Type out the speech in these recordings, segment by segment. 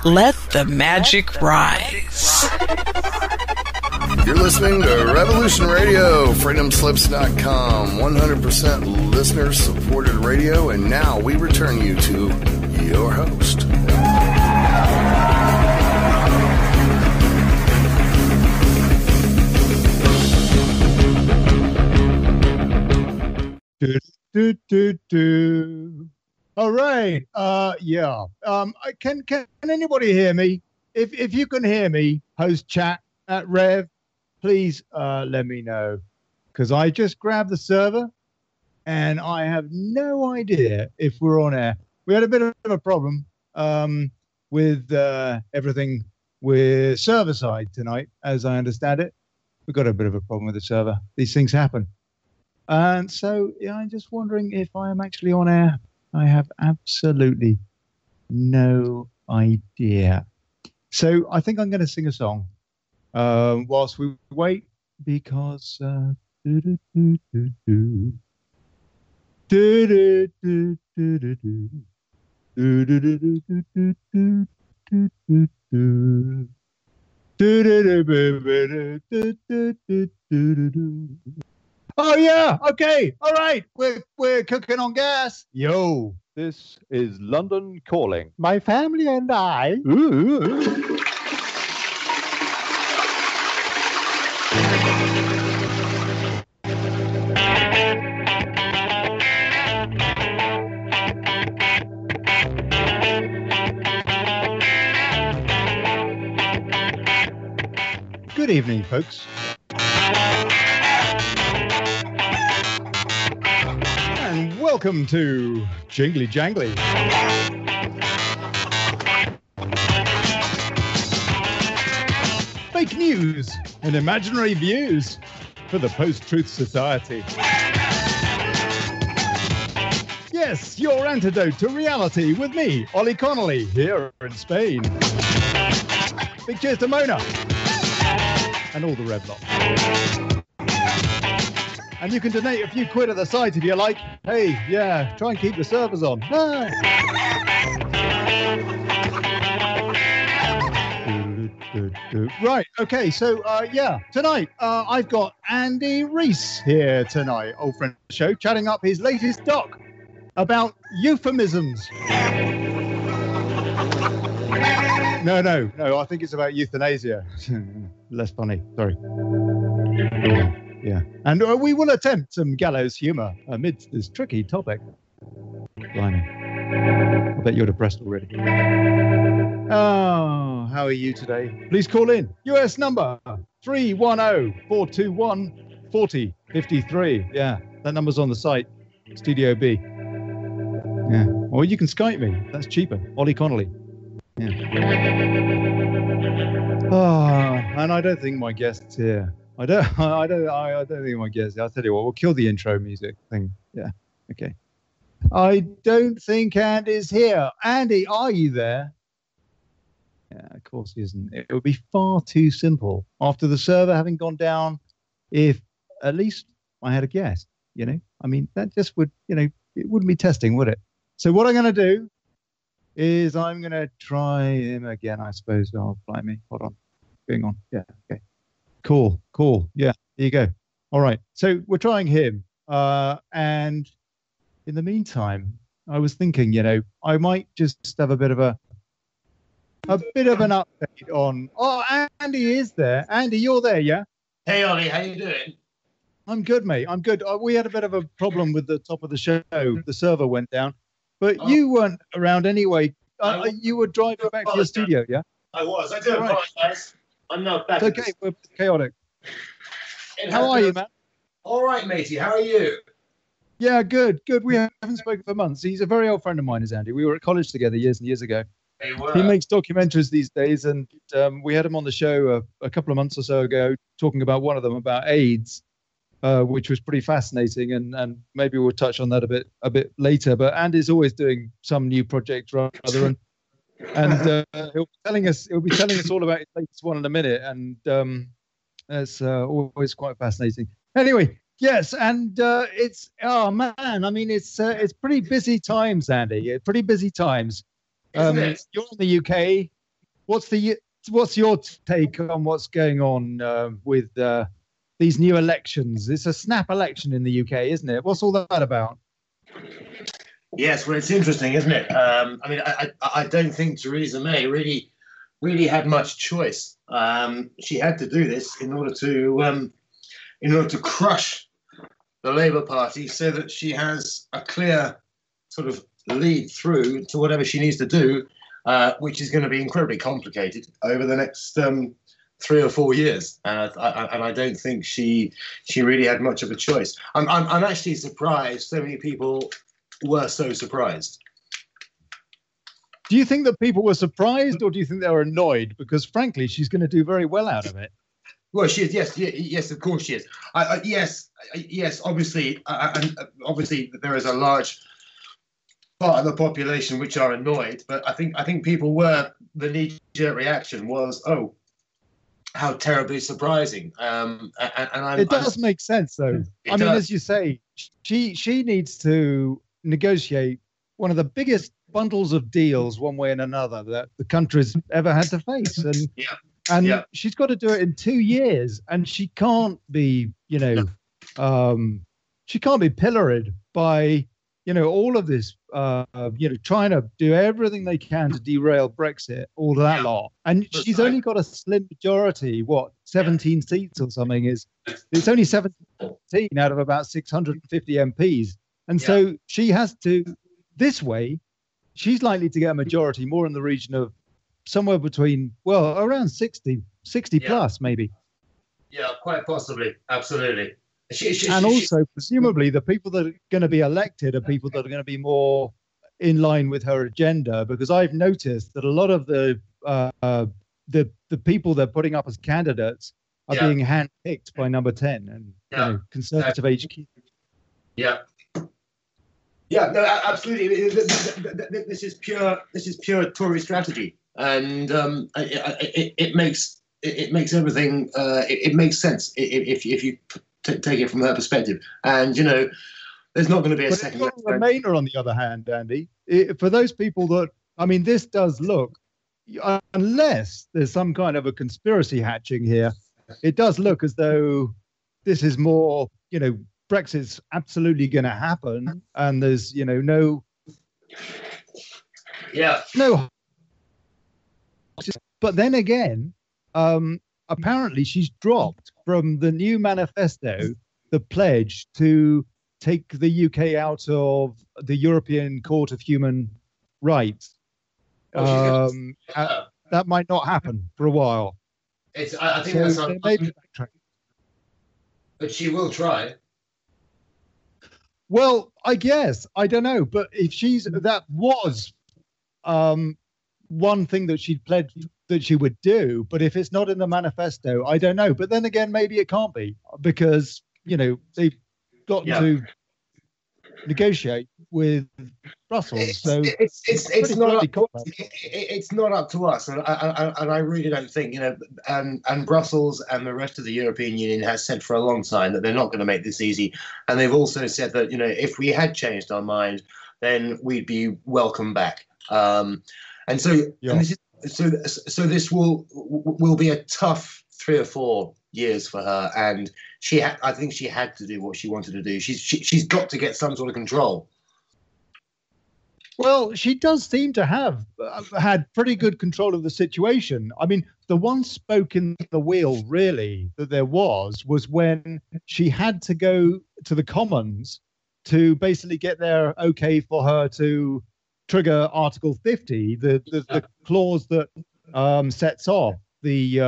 Let the magic rise. You're listening to Revolution Radio, freedomslips.com, 100% listener-supported radio, and now we return you to your host. All right. Yeah. Can anybody hear me? If you can hear me, post chat at Rev, please let me know, because I just grabbed the server and I have no idea if we're on air. We had a bit of a problem with everything with server side tonight, as I understand it. We've got a bit of a problem with the server. These things happen. And so yeah, I'm just wondering if I am actually on air. I have absolutely no idea. So I think I'm going to sing a song whilst we wait, because oh yeah, okay, all right, we're cooking on gas. Yo, this is London Calling. My family and I. Ooh. Good evening, folks. And welcome to Jingly Jangly. Fake news and imaginary views for the post-truth society. Yes, your antidote to reality with me, Olly Connelly, here in Spain. Big cheers to Mona and all the Rev lot. And you can donate a few quid at the site if you like. Hey, yeah, try and keep the servers on. Ah. Right, okay, so yeah, tonight I've got Andi Reiss here tonight, old friend of the show, chatting up his latest doc about euphemisms. No, I think it's about euthanasia. Less funny, sorry. Yeah, and we will attempt some gallows humour amidst this tricky topic. Blimey. I bet you're depressed already. Oh, how are you today? Please call in. US number 310-421-4053. Yeah, that number's on the site. Studio B. Yeah, or you can Skype me. That's cheaper. Olly Connelly. Yeah. Oh, and I don't think my guest's here. I don't think my guest. I'll tell you what. We'll kill the intro music thing. Yeah. Okay. I don't think Andy's here. Andi, are you there? Yeah, of course he isn't. It would be far too simple after the server having gone down. If at least I had a guest, you know. I mean, that just would, you know, it wouldn't be testing, would it? So what I'm going to do is I'm going to try him again, I suppose. Oh, blimey. Hold on. Going on. Yeah. Okay. Cool. Yeah, there you go. All right. So we're trying him. And in the meantime, I was thinking, you know, I might just have a bit of an update on. Oh, Andy is there. Andy, you're there, yeah? Hey, Ollie, how you doing? I'm good, mate. I'm good. We had a bit of a problem with the top of the show. The server went down, but you weren't around anyway. You were driving back to your studio, yeah? I was. I do apologize. I'm not back. It's okay. We're chaotic. How are you, man? All right, matey. How are you? Yeah, good. We haven't spoken for months. He's a very old friend of mine, is Andy. We were at college together years and years ago. He makes documentaries these days, and we had him on the show a couple of months or so ago, talking about one of them about AIDS, which was pretty fascinating, and maybe we'll touch on that a bit later. But Andy's always doing some new project or other, and he'll be telling us all about his latest one in a minute, and it's always quite fascinating. Anyway, yes, and it's it's pretty busy times, Andy. Pretty busy times. You're in the UK. what's your take on what's going on with these new elections? It's a snap election in the UK, isn't it? What's all that about? Yes, well, it's interesting, isn't it? I don't think Theresa May really had much choice. She had to do this in order to crush the Labour Party, so that she has a clear sort of lead through to whatever she needs to do, which is going to be incredibly complicated over the next 3 or 4 years. And I don't think she really had much of a choice. I'm actually surprised so many people were so surprised. Do you think that people were surprised, or do you think they were annoyed? Because frankly, she's going to do very well out of it. Well, she is. Yes, of course she is. Yes. Obviously, and obviously there is a large part of the population which are annoyed. But I think people were. The knee-jerk reaction was, "Oh, how terribly surprising!" It does make sense, though. I mean, as you say, she needs to negotiate one of the biggest bundles of deals, one way and another, that the country's ever had to face, and she's got to do it in 2 years, and she can't be, she can't be pilloried by, all of this, trying to do everything they can to derail Brexit, all of that lot. And she's only got a slim majority, 17 seats or something. It's only 17 out of about 650 MPs. And so she has to, this way, she's likely to get a majority more in the region of somewhere between, around 60 plus, maybe. Yeah, quite possibly. Absolutely. Also, presumably, the people that are going to be elected are people that are going to be more in line with her agenda, because I've noticed that a lot of the people they're putting up as candidates are being handpicked by Number 10 and Conservative HQ. Yeah. Yeah, no, absolutely. This is pure Tory strategy, and it makes everything. It makes sense if you take it from her perspective. And there's not going to be a second. Remainer, on the other hand, Andy, for those people that, I mean, this does look, unless there's some kind of a conspiracy hatching here, it does look as though this is more, Brexit's absolutely going to happen, and there's, no. But then again, apparently she's dropped from the new manifesto the pledge to take the UK out of the European Court of Human Rights. That might not happen for a while. I think that's but she will try. Well, I guess, I don't know, but if that was one thing that she'd pledged that she would do, but if it's not in the manifesto, I don't know. But then again, maybe it can't be, because they've got to negotiate with Brussels. So it's not up to us, and I really don't think and Brussels and the rest of the European Union has said for a long time that they're not going to make this easy, and they've also said that if we had changed our mind, then we'd be welcome back. And so so this will be a tough 3 or 4 years for her, and I think she had to do what she wanted to do. She's got to get some sort of control. Well, she does seem to have had pretty good control of the situation. I mean, the one spoke in the wheel, really, that there was when she had to go to the Commons to basically get their okay for her to trigger Article 50, the clause that sets off the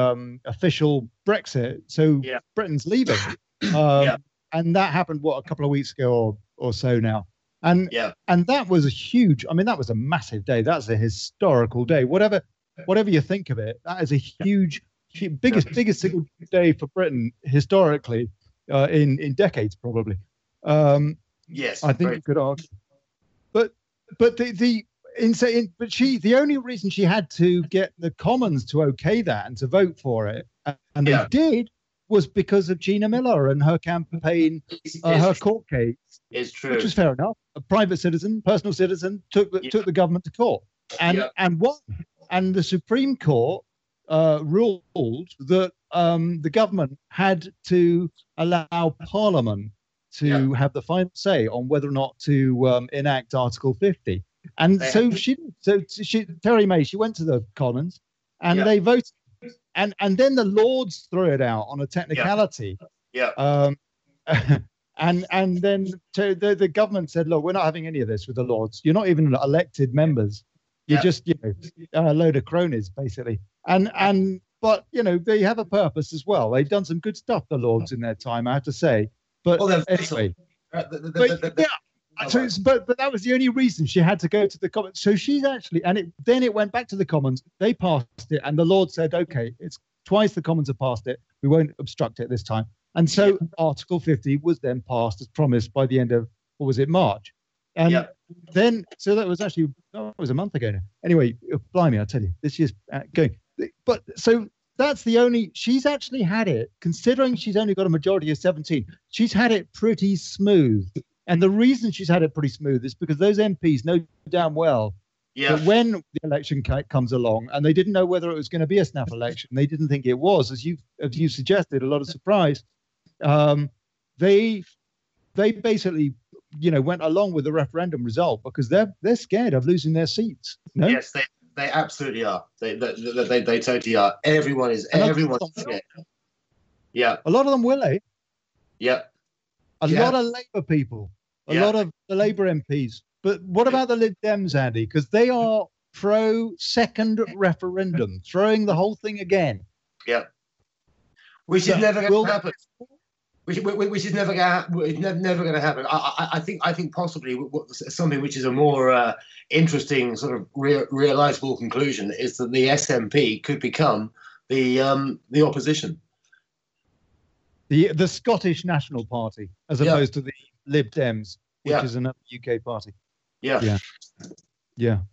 official Brexit. So Britain's leaving. And that happened, a couple of weeks ago or so now. And that was a huge, that was a massive day. That's a historical day. Whatever you think of it, that is a huge, biggest single day for Britain historically, in decades probably. Yes, I think you could argue. But the only reason she had to get the Commons to okay that and to vote for it, and they did, was because of Gina Miller and her campaign, her court case. It's true. Which was fair enough. A private citizen, personal citizen, took the government to court and won. and the Supreme Court ruled that the government had to allow Parliament to have the final say on whether or not to enact Article 50. And so Theresa May, she went to the Commons, and they voted, and then the Lords threw it out on a technicality. And then the government said, look, we're not having any of this with the Lords. You're not even elected members. You're just, a load of cronies, basically. But, they have a purpose as well. They've done some good stuff, the Lords, in their time, I have to say. But anyway. But that was the only reason she had to go to the Commons. So she's actually, then it went back to the Commons. They passed it, and the Lords said, okay, it's twice the Commons have passed it. We won't obstruct it this time. And so Article 50 was then passed as promised by the end of, March. And then, so that was a month ago now. Anyway, blimey, I tell you, this year's going. But so that's she's actually had it, considering she's only got a majority of 17, she's had it pretty smooth. And the reason she's had it pretty smooth is because those MPs know damn well that when the election comes along, and they didn't know whether it was going to be a snap election, they didn't think it was, as you suggested, a lot of surprise. They basically, went along with the referendum result because they're scared of losing their seats. No? Yes, they absolutely are. They totally are. Everyone's scared. Yeah. A lot of them will, eh? Yeah. A lot of Labour people, a lot of the Labour MPs. But what about the Lib Dems, Andy? Because they are pro-second referendum, throwing the whole thing again. Yeah. Which is never going to happen. Which is never going to happen. I think possibly something which is a more interesting sort of realizable conclusion is that the SNP could become the opposition. The Scottish National Party, as opposed to the Lib Dems, which is another UK party. Yeah.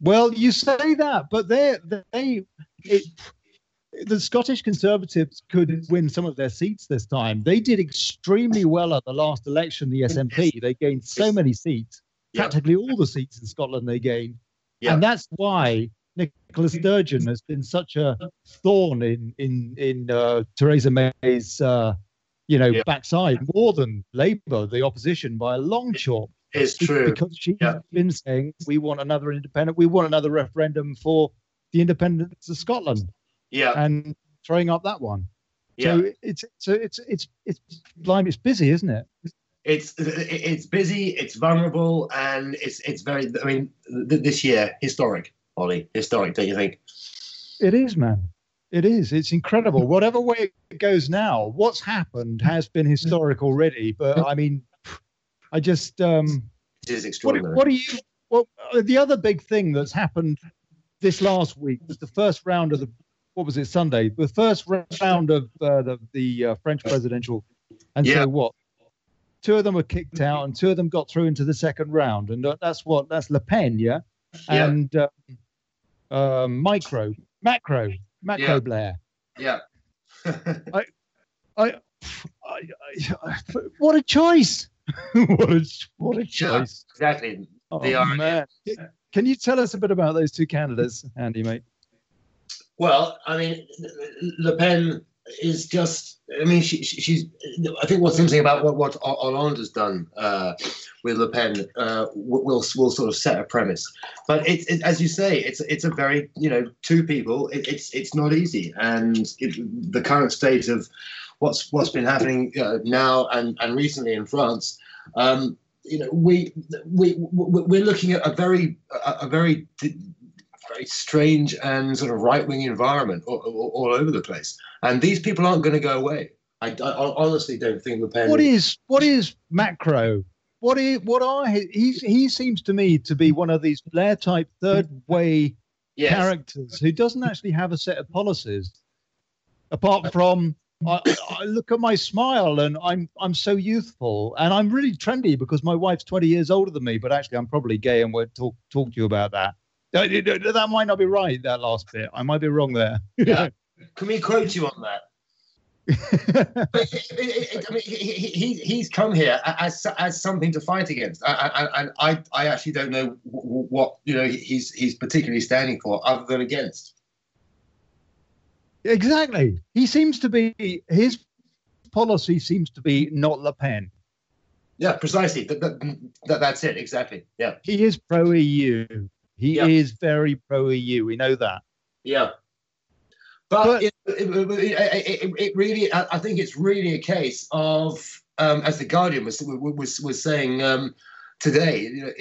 Well, you say that, but the Scottish Conservatives could win some of their seats this time. They did extremely well at the last election, the SNP. They gained so many seats, practically all the seats in Scotland they gained. And that's why Nicola Sturgeon has been such a thorn in Theresa May's backside, more than Labour, the opposition, by a long chalk. It's true. Because she's been saying, we want another referendum for the independence of Scotland. Yeah. And throwing up that one. Yeah. So it's blimey, it's busy, isn't it? It's busy, it's vulnerable, and it's very, this year, historic, Ollie. Historic, don't you think? It is, man. It is. It's incredible. Whatever way it goes now, what's happened has been historic already. But I just it is extraordinary. The other big thing that's happened this last week was the first round of Sunday? The first round of the French presidential. And so what? Two of them were kicked out, and two of them got through into the second round, and that's Le Pen, and Macro Blair. Yeah. What a choice! what a choice! Exactly. Oh, man. Can you tell us a bit about those two candidates, Andy, mate? Well, Le Pen is just. She's. I think what's interesting about what Hollande has done with Le Pen will sort of set a premise. But it as you say, it's a very two people. It's not easy, and the current state of what's been happening now and recently in France. We're looking at a very strange and sort of right-wing environment all over the place, and these people aren't going to go away. I honestly don't think Le Pen. What is Macro? He seems to me to be one of these Blair-type third-way characters who doesn't actually have a set of policies, apart from. I look at my smile and I'm so youthful, and I'm really trendy because my wife's 20 years older than me, but actually I'm probably gay and won't talk to you about that. That might not be right, that last bit. I might be wrong there. Yeah. Can we quote you on that? He's come here as something to fight against, and I actually don't know what he's particularly standing for other than against. Exactly. He seems to be, his policy seems to be not Le Pen. Yeah, precisely. That's it. Exactly. Yeah. He is pro EU. He Yeah. is very pro EU. We know that. Yeah. But it really, I think it's really a case of, as the Guardian was saying today, you know,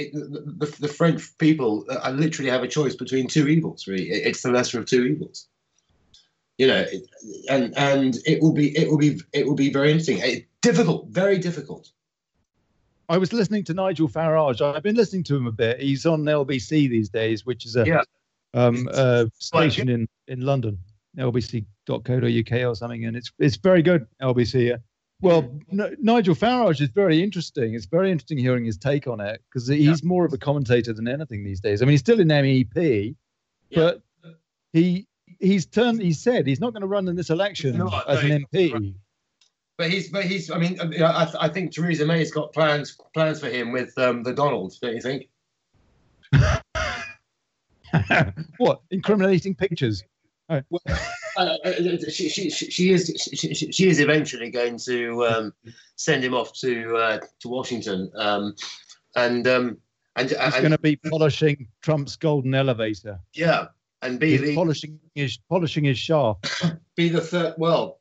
the French people literally have a choice between two evils. Really, it's the lesser of two evils. You know, and it will be very interesting. Difficult, very difficult. I was listening to Nigel Farage. I've been listening to him a bit. He's on LBC these days, which is a station in London, lbc.co.uk or something, and it's very good, LBC. Well, Nigel Farage is very interesting. It's very interesting hearing his take on it, because he's more of a commentator than anything these days. I mean, he's still in MEP, but he said he's not going to run in this election as an MP. But he's. I mean, I think Theresa May's got plans for him with the Donalds. Don't you think? What, incriminating pictures? Well, she is eventually going to send him off to Washington, and he's going to be polishing Trump's golden elevator. Yeah, and polishing his shaft. Be the third. Well,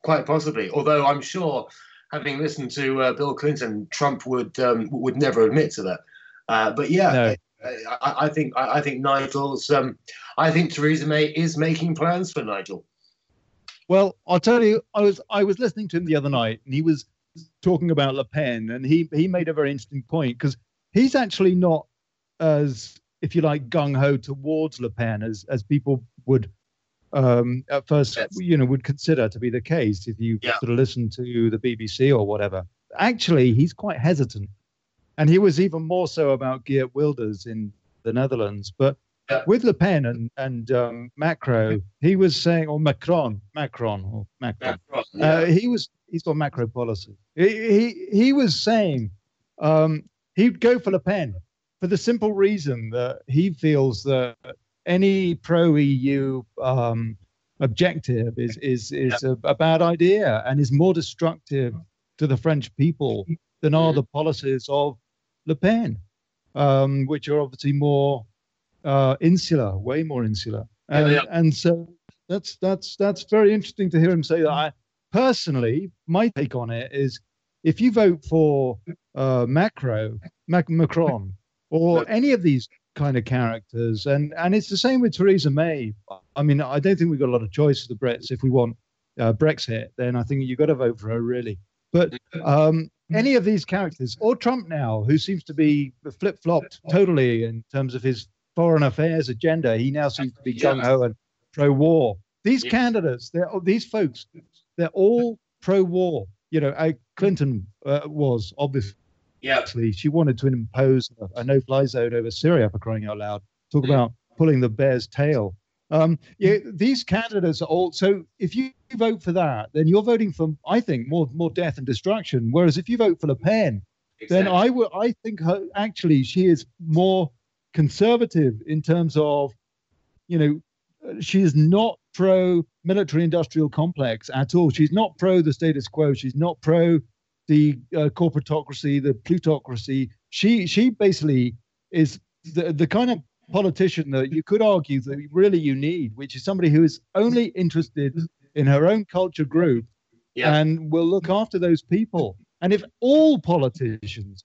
quite possibly. Although I'm sure, having listened to Bill Clinton, Trump would never admit to that. But yeah. No. I think Nigel's. I think Theresa May is making plans for Nigel. Well, I'll tell you, I was listening to him the other night, and he was talking about Le Pen, and he made a very interesting point, because he's actually not as, if you like, gung ho towards Le Pen as people would at first, would consider to be the case if you sort of listen to the BBC or whatever. Actually, he's quite hesitant. And he was even more so about Geert Wilders in the Netherlands. But with Le Pen and Macron, he was saying, or Macron. He's got macro policy. He was saying he'd go for Le Pen for the simple reason that he feels that any pro-EU objective is a bad idea and is more destructive to the French people than are the policies of Le Pen, which are obviously more insular, way more insular, and so that's very interesting to hear him say that. Personally, my take on it is, if you vote for Macron, or any of these kind of characters, and it's the same with Theresa May. I mean, I don't think we've got a lot of choice for the Brits. If we want Brexit, then I think you've got to vote for her, really. But any of these characters, or Trump now, who seems to be flip-flopped totally in terms of his foreign affairs agenda. He now seems to be gung-ho and pro-war. These candidates, these folks, they're all pro-war. You know, Clinton was, obviously. She wanted to impose a no-fly zone over Syria, for crying out loud. Talk about pulling the bear's tail. These candidates are all. So if you vote for that, then you're voting for, I think, more death and destruction. Whereas if you vote for Le Pen, then I think actually she is more conservative in terms of, she is not pro military industrial complex at all. She's not pro the status quo. She's not pro the corporatocracy, the plutocracy. She basically is the kind of politician that you could argue that really you need, which is somebody who is only interested in her own culture group and will look after those people. And if all politicians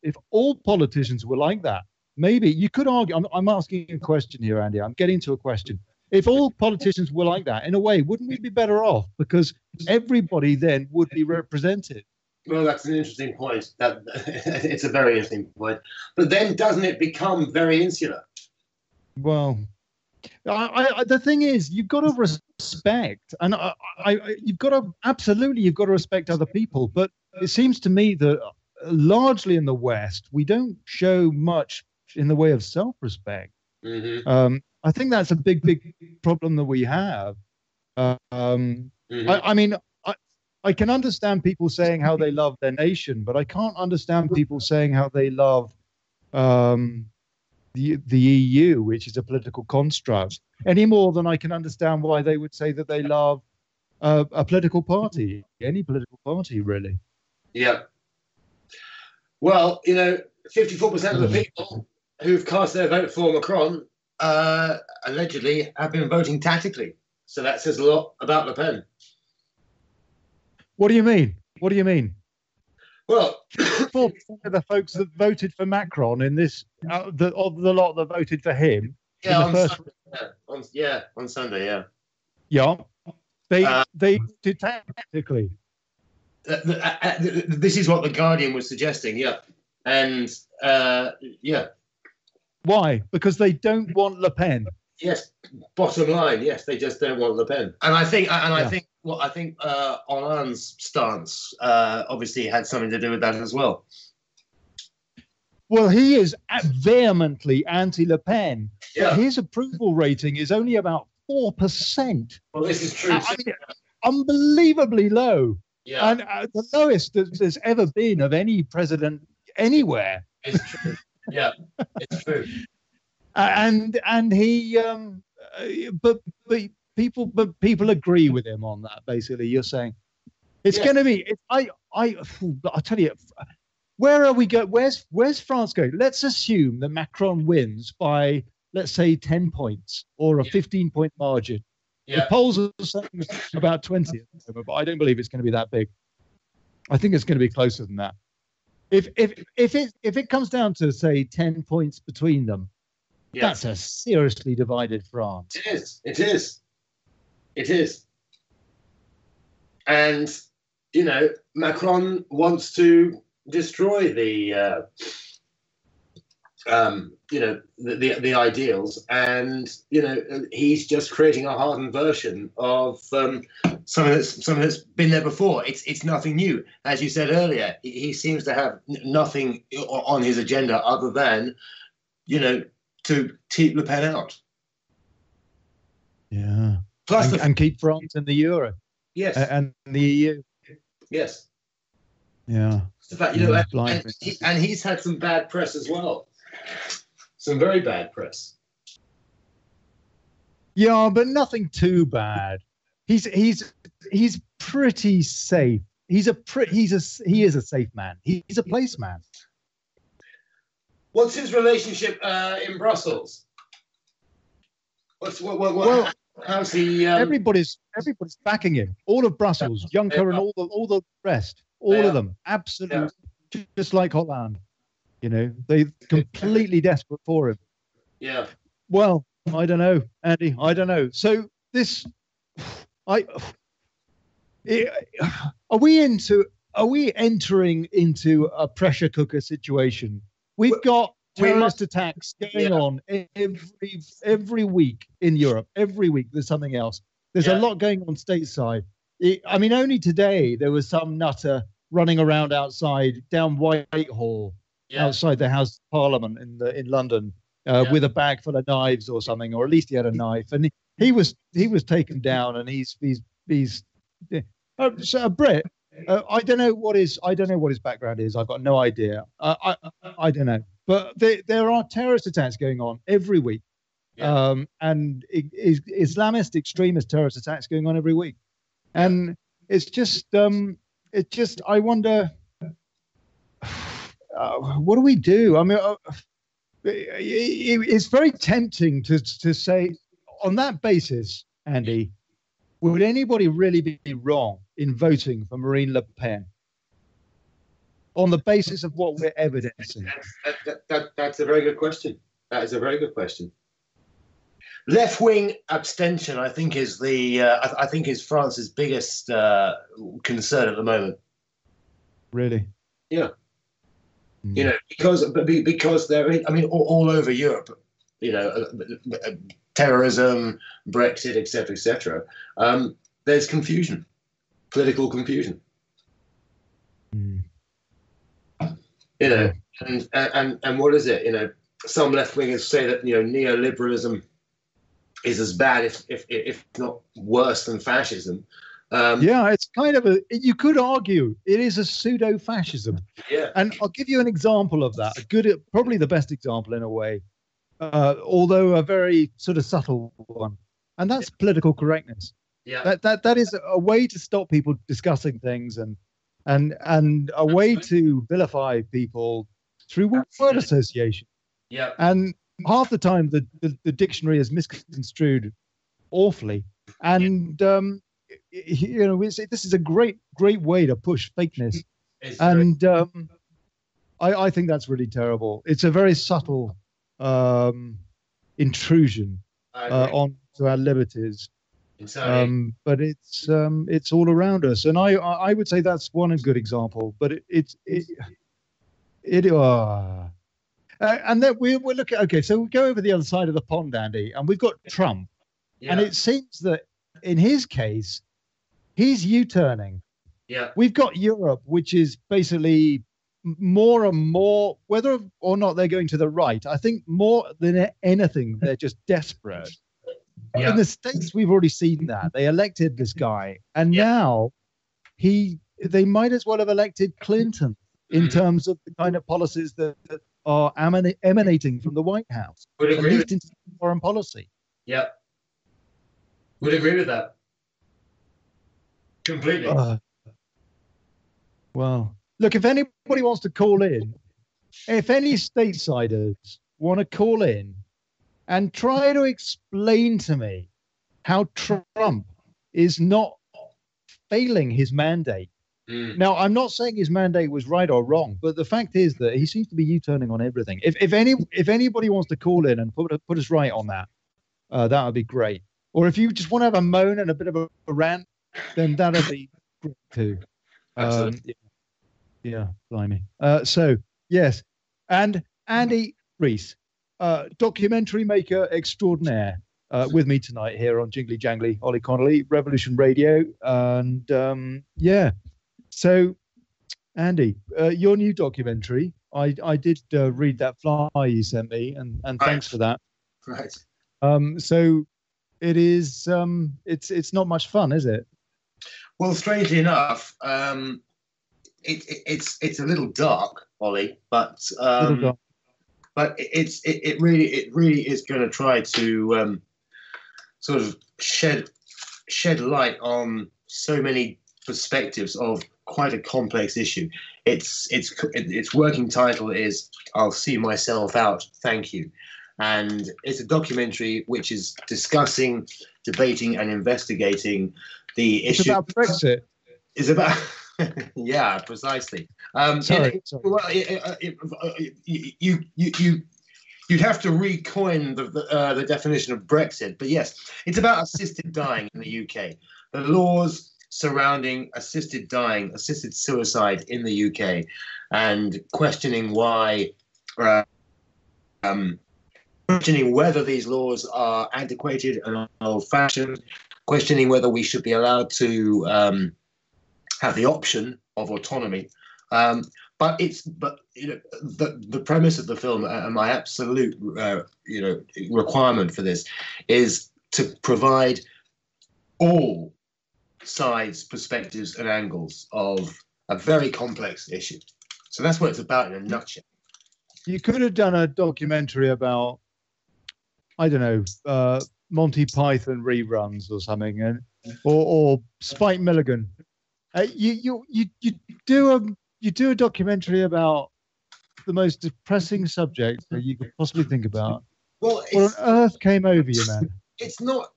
were like that, maybe you could argue, I'm asking a question here, Andy, I'm getting to a question. If all politicians were like that, in a way, wouldn't we be better off? Because everybody then would be represented. Well, that's an interesting point. It's a very interesting point. But then doesn't it become very insular? Well, the thing is, you've got to respect, and you've got to respect other people. But it seems to me that largely in the West, we don't show much in the way of self-respect. Mm-hmm. I think that's a big problem that we have. I mean, I can understand people saying how they love their nation, but I can't understand people saying how they love the EU, which is a political construct, any more than I can understand why they would say that they love a political party, any political party, really. Yeah. Well, 54% of the people who've cast their vote for Macron allegedly have been voting tactically. So that says a lot about Le Pen. What do you mean? What do you mean? Well, 4% of the folks that voted for Macron in this, of the lot that voted for him, on Sunday, yeah, they voted tactically. This is what the Guardian was suggesting, and Why? Because they don't want Le Pen. Yes, bottom line, yes, they just don't want Le Pen. And I think Hollande's stance obviously had something to do with that as well. Well, he is vehemently anti-Le Pen. Yeah. His approval rating is only about 4%. Well, this is true. Unbelievably low. Yeah. And the lowest there's ever been of any president anywhere. It's true. Yeah, it's true. And he, but people agree with him on that. Basically, you're saying it's going to be. I'll tell you, where are we going? Where's France going? Let's assume that Macron wins by, let's say, 10 points or a 15-point margin. Yeah. The polls are saying about 20 at the moment, but I don't believe it's going to be that big. I think it's going to be closer than that. If it comes down to, say, 10 points between them, that's a seriously divided France. It is. And, Macron wants to destroy the ideals, and he's just creating a hardened version of something that's been there before. It's nothing new, as you said earlier. He seems to have nothing on his agenda other than to keep Le Pen out. Yeah. Plus and keep France in the euro. Yes. And the EU. Yes. Yeah. The fact, and he's had some bad press as well. Some very bad press. Yeah, but nothing too bad. He's pretty safe. He is a safe man. He's a place man. What's his relationship in Brussels? How's he? Everybody's backing him. All of Brussels, Juncker, and all the rest. All of them, absolutely, just like Holland. They're completely desperate for him. Yeah. Well, I don't know, Andy. I don't know. So are we entering into a pressure cooker situation? We've got terrorist attacks going on every week in Europe. Every week there's something else. There's a lot going on stateside. Only today there was some nutter running around down Whitehall, outside the House of Parliament in London, with a bag full of knives or something, or at least he had a knife, and he was taken down, and he's a Brit. I don't know what his background is. I've got no idea. I don't know, but there are terrorist attacks going on every week, and Islamist extremist terrorist attacks going on every week, and it's just I wonder, what do we do? It's very tempting to say on that basis, Andy, would anybody really be wrong in voting for Marine Le Pen on the basis of what we're evidencing? That's a very good question. That is a very good question. Left-wing abstention, I think, is France's biggest concern at the moment. Really? Yeah. Because they're, all over Europe, terrorism, Brexit, etc., etc. There's confusion, political confusion. And what is it? Some left-wingers say that neoliberalism is as bad, if not worse, than fascism. It's kind of you could argue it is a pseudo-fascism. Yeah. And I'll give you an example of that. Probably the best example in a way. although a very sort of subtle one, and that's political correctness. Yeah. That is a way to stop people discussing things and a way to vilify people through word association. Yeah. And half the time the dictionary is misconstrued awfully. And this is a great way to push fakeness. And I think that's really terrible. It's a very subtle intrusion onto our liberties. But it's all around us, and I would say that's one good example. But and then we're looking. Okay, so we go over the other side of the pond, Andy, and we've got Trump, and it seems that in his case, he's U-turning. Yeah, we've got Europe, which is basically more and more, whether or not they're going to the right. I think more than anything, they're just desperate. Yeah. In the States, we've already seen that. They elected this guy, and now they might as well have elected Clinton in terms of the kind of policies that are emanating from the White House, at least in foreign policy. Yeah. Would agree with that. Completely. Well, look, if anybody wants to call in, if any stateside want to call in and try to explain to me how Trump is not failing his mandate. Now, I'm not saying his mandate was right or wrong, but the fact is that he seems to be U-turning on everything. If anybody wants to call in and put us right on that, that would be great. Or if you just want to have a moan and a bit of a rant, then that would be great too. Absolutely. Yeah, blimey. So, yes. And Andi Reiss, documentary maker extraordinaire, with me tonight here on Jingly Jangly, Olly Connelly, Revolution Radio. And so, Andy, your new documentary, I did read that flyer you sent me, and thanks for that. Right. So it is, it's not much fun, is it? Well, strangely enough, it's a little dark, Ollie, but it really is going to try to sort of shed light on so many perspectives of quite a complex issue. Its working title is "I'll See Myself Out, Thank You," and it's a documentary which is discussing, debating, and investigating the issue. It's about Brexit. It's about. Yeah, precisely. Sorry. Well, you'd have to recoin the definition of Brexit, but yes, it's about assisted dying in the UK. The laws surrounding assisted dying, assisted suicide in the UK, and questioning why, questioning whether these laws are antiquated and old-fashioned, questioning whether we should be allowed to have the option of autonomy. But the premise of the film and my absolute requirement for this is to provide all sides, perspectives, and angles of a very complex issue. So that's what it's about in a nutshell. You could have done a documentary about, I don't know, Monty Python reruns or something, or Spike Milligan. You do a documentary about the most depressing subject that you could possibly think about. Well, what on earth came over you, man? It's not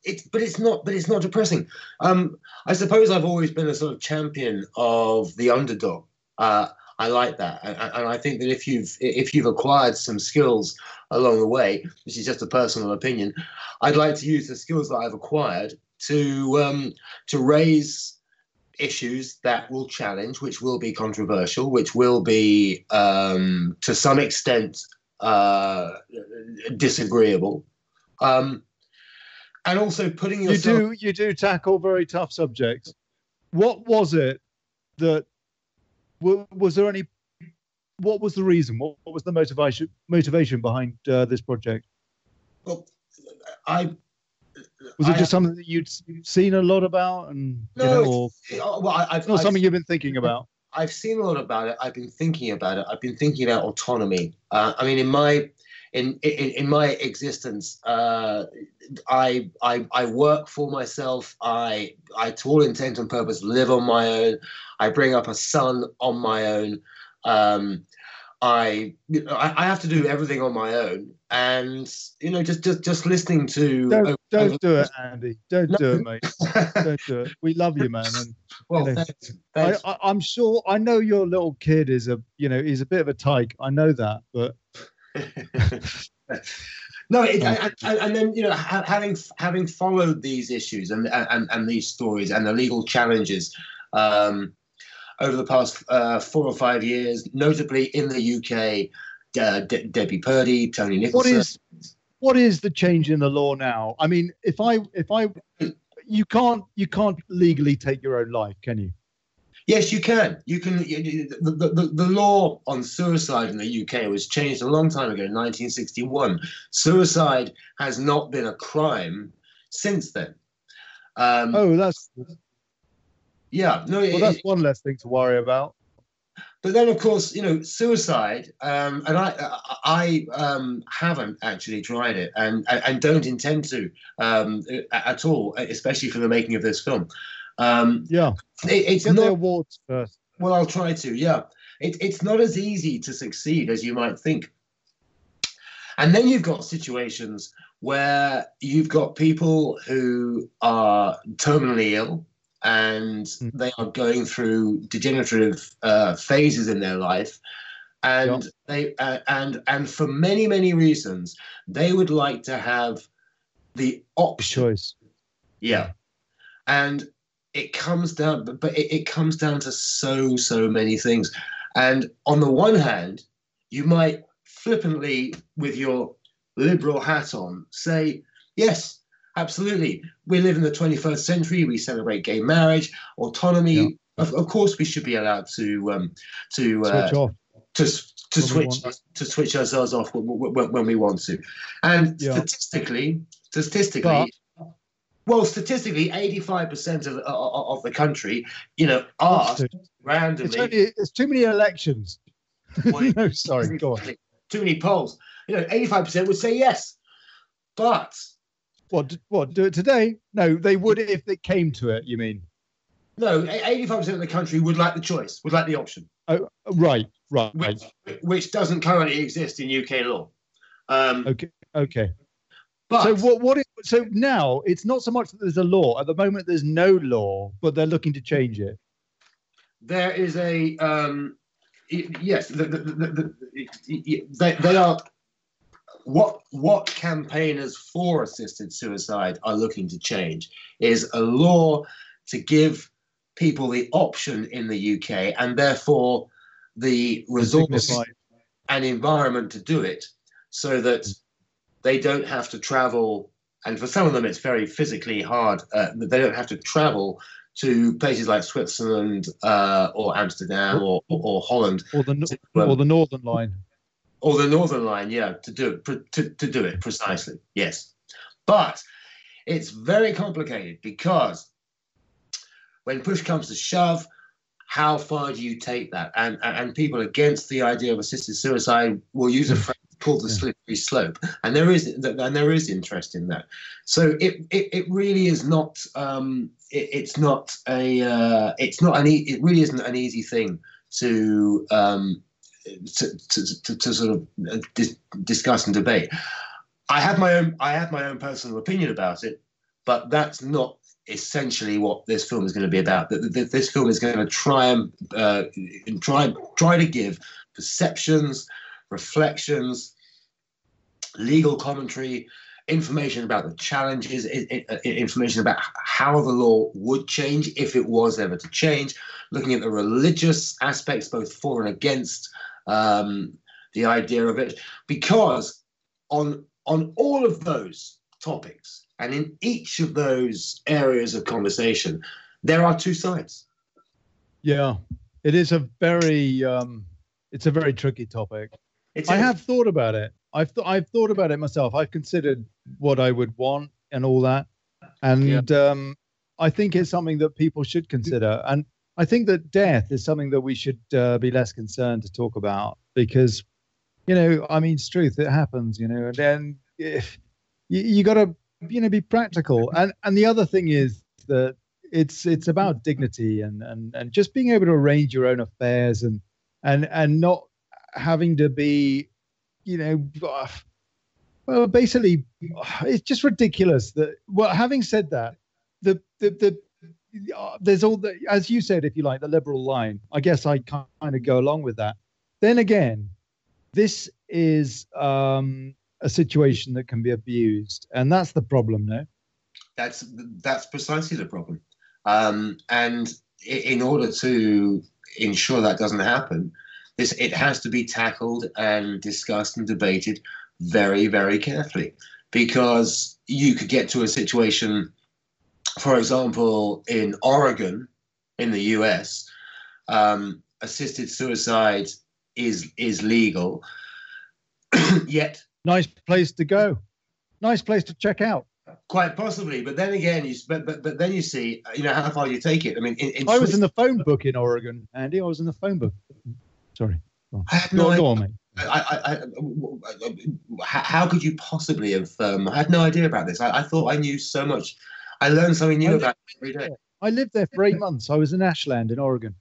depressing. I suppose I've always been a sort of champion of the underdog. I like that, and I think that if you've acquired some skills along the way, which is just a personal opinion, I'd like to use the skills that I've acquired to raise issues that will challenge, which will be controversial, which will be to some extent disagreeable, and also putting yourself. You do tackle very tough subjects. What was it that was there any? What was the reason? What was the motivation behind this project? Well, was it just something that you'd seen a lot about, and it's not something you've been thinking about? I've seen a lot about it. I've been thinking about it. I've been thinking about autonomy. I mean, in my in my existence, I work for myself. I to all intent and purpose live on my own. I bring up a son on my own. I have to do everything on my own, and just listening to. Don't do it, Andy. Don't do it, mate. Don't do it. We love you, man. And well, thanks. I'm sure. I know your little kid is he's a bit of a tyke. I know that, but no. And then having followed these issues and these stories and the legal challenges. Over the past 4 or 5 years, notably in the UK, Debbie Purdy, Tony Nicholson. What is the change in the law now? I mean, you can't legally take your own life, can you? Yes, you can. You can. The law on suicide in the UK was changed a long time ago, in 1961. Suicide has not been a crime since then. That's. Yeah, no. Well, that's one less thing to worry about. But then, of course, suicide, and I haven't actually tried it, and don't intend to at all, especially for the making of this film. It's Get not the awards first. Well, I'll try to. Yeah, it's not as easy to succeed as you might think. And then you've got situations where you've got people who are terminally ill. And they are going through degenerative phases in their life, and they and for many, many reasons, they would like to have the option. Choice. Yeah, and it comes down, but it comes down to so many things. And on the one hand, you might flippantly, with your liberal hat on, say, yes, absolutely. We live in the 21st century. We celebrate gay marriage, autonomy. Yeah. Of course, we should be allowed to switch off, to switch ourselves off when we want to. And statistically, 85% of the country, are randomly. It's too many elections. No, sorry, go on. Too many polls. 85% would say yes, but. What? Do it today? No, they would if it came to it. You mean? No, 85% of the country would like the choice, would like the option. Oh, right. Which doesn't currently exist in UK law. Okay. But so now it's not so much that there's a law. At the moment, there's no law, but they're looking to change it. There is a yes. They are. What campaigners for assisted suicide are looking to change is a law to give people the option in the UK and therefore the resources and environment to do it, so that they don't have to travel. And for some of them, it's very physically hard. They don't have to travel to places like Switzerland or Amsterdam or Holland or the Northern Line. Or the Northern Line, yeah, to do it precisely, yes. But it's very complicated because when push comes to shove, how far do you take that? And people against the idea of assisted suicide will use a phrase called the slippery slope, and there is interest in that. So it really is not. It really isn't an easy thing to sort of discuss and debate. I have my own personal opinion about it, but that's not essentially what this film is going to be about. This film is going to try to give perceptions, reflections, legal commentary, information about the challenges, information about how the law would change if it was ever to change, looking at the religious aspects, both for and against the idea of it, because on all of those topics and in each of those areas of conversation, there are two sides. Yeah, it is a very tricky topic. I have thought about it. I've thought about it myself. I've considered what I would want and all that, and I think it's something that people should consider. And I think that death is something that we should be less concerned to talk about, because I mean, it's truth. It happens, and then if you got to, be practical. And the other thing is that it's about dignity and just being able to arrange your own affairs and not having to be, well, basically, it's just ridiculous that. Well, having said that, there's all the, as you said, if you like, the liberal line. I guess I kind of go along with that. Then again, this is a situation that can be abused, and that's the problem, no? That's precisely the problem. And in order to ensure that doesn't happen, it has to be tackled and discussed and debated very, very carefully, because you could get to a situation, for example, in Oregon, in the US, assisted suicide is legal, yet nice place to go, nice place to check out. Quite possibly, but then again, but then you see, how far you take it. I mean, I was in the phone book in Oregon, Andy. I was in the phone book. Sorry, I had no idea. How could you possibly have? I had no idea about this. I thought I knew so much. I learned something new about it every day. I lived there for 8 months. I was in Ashland in Oregon.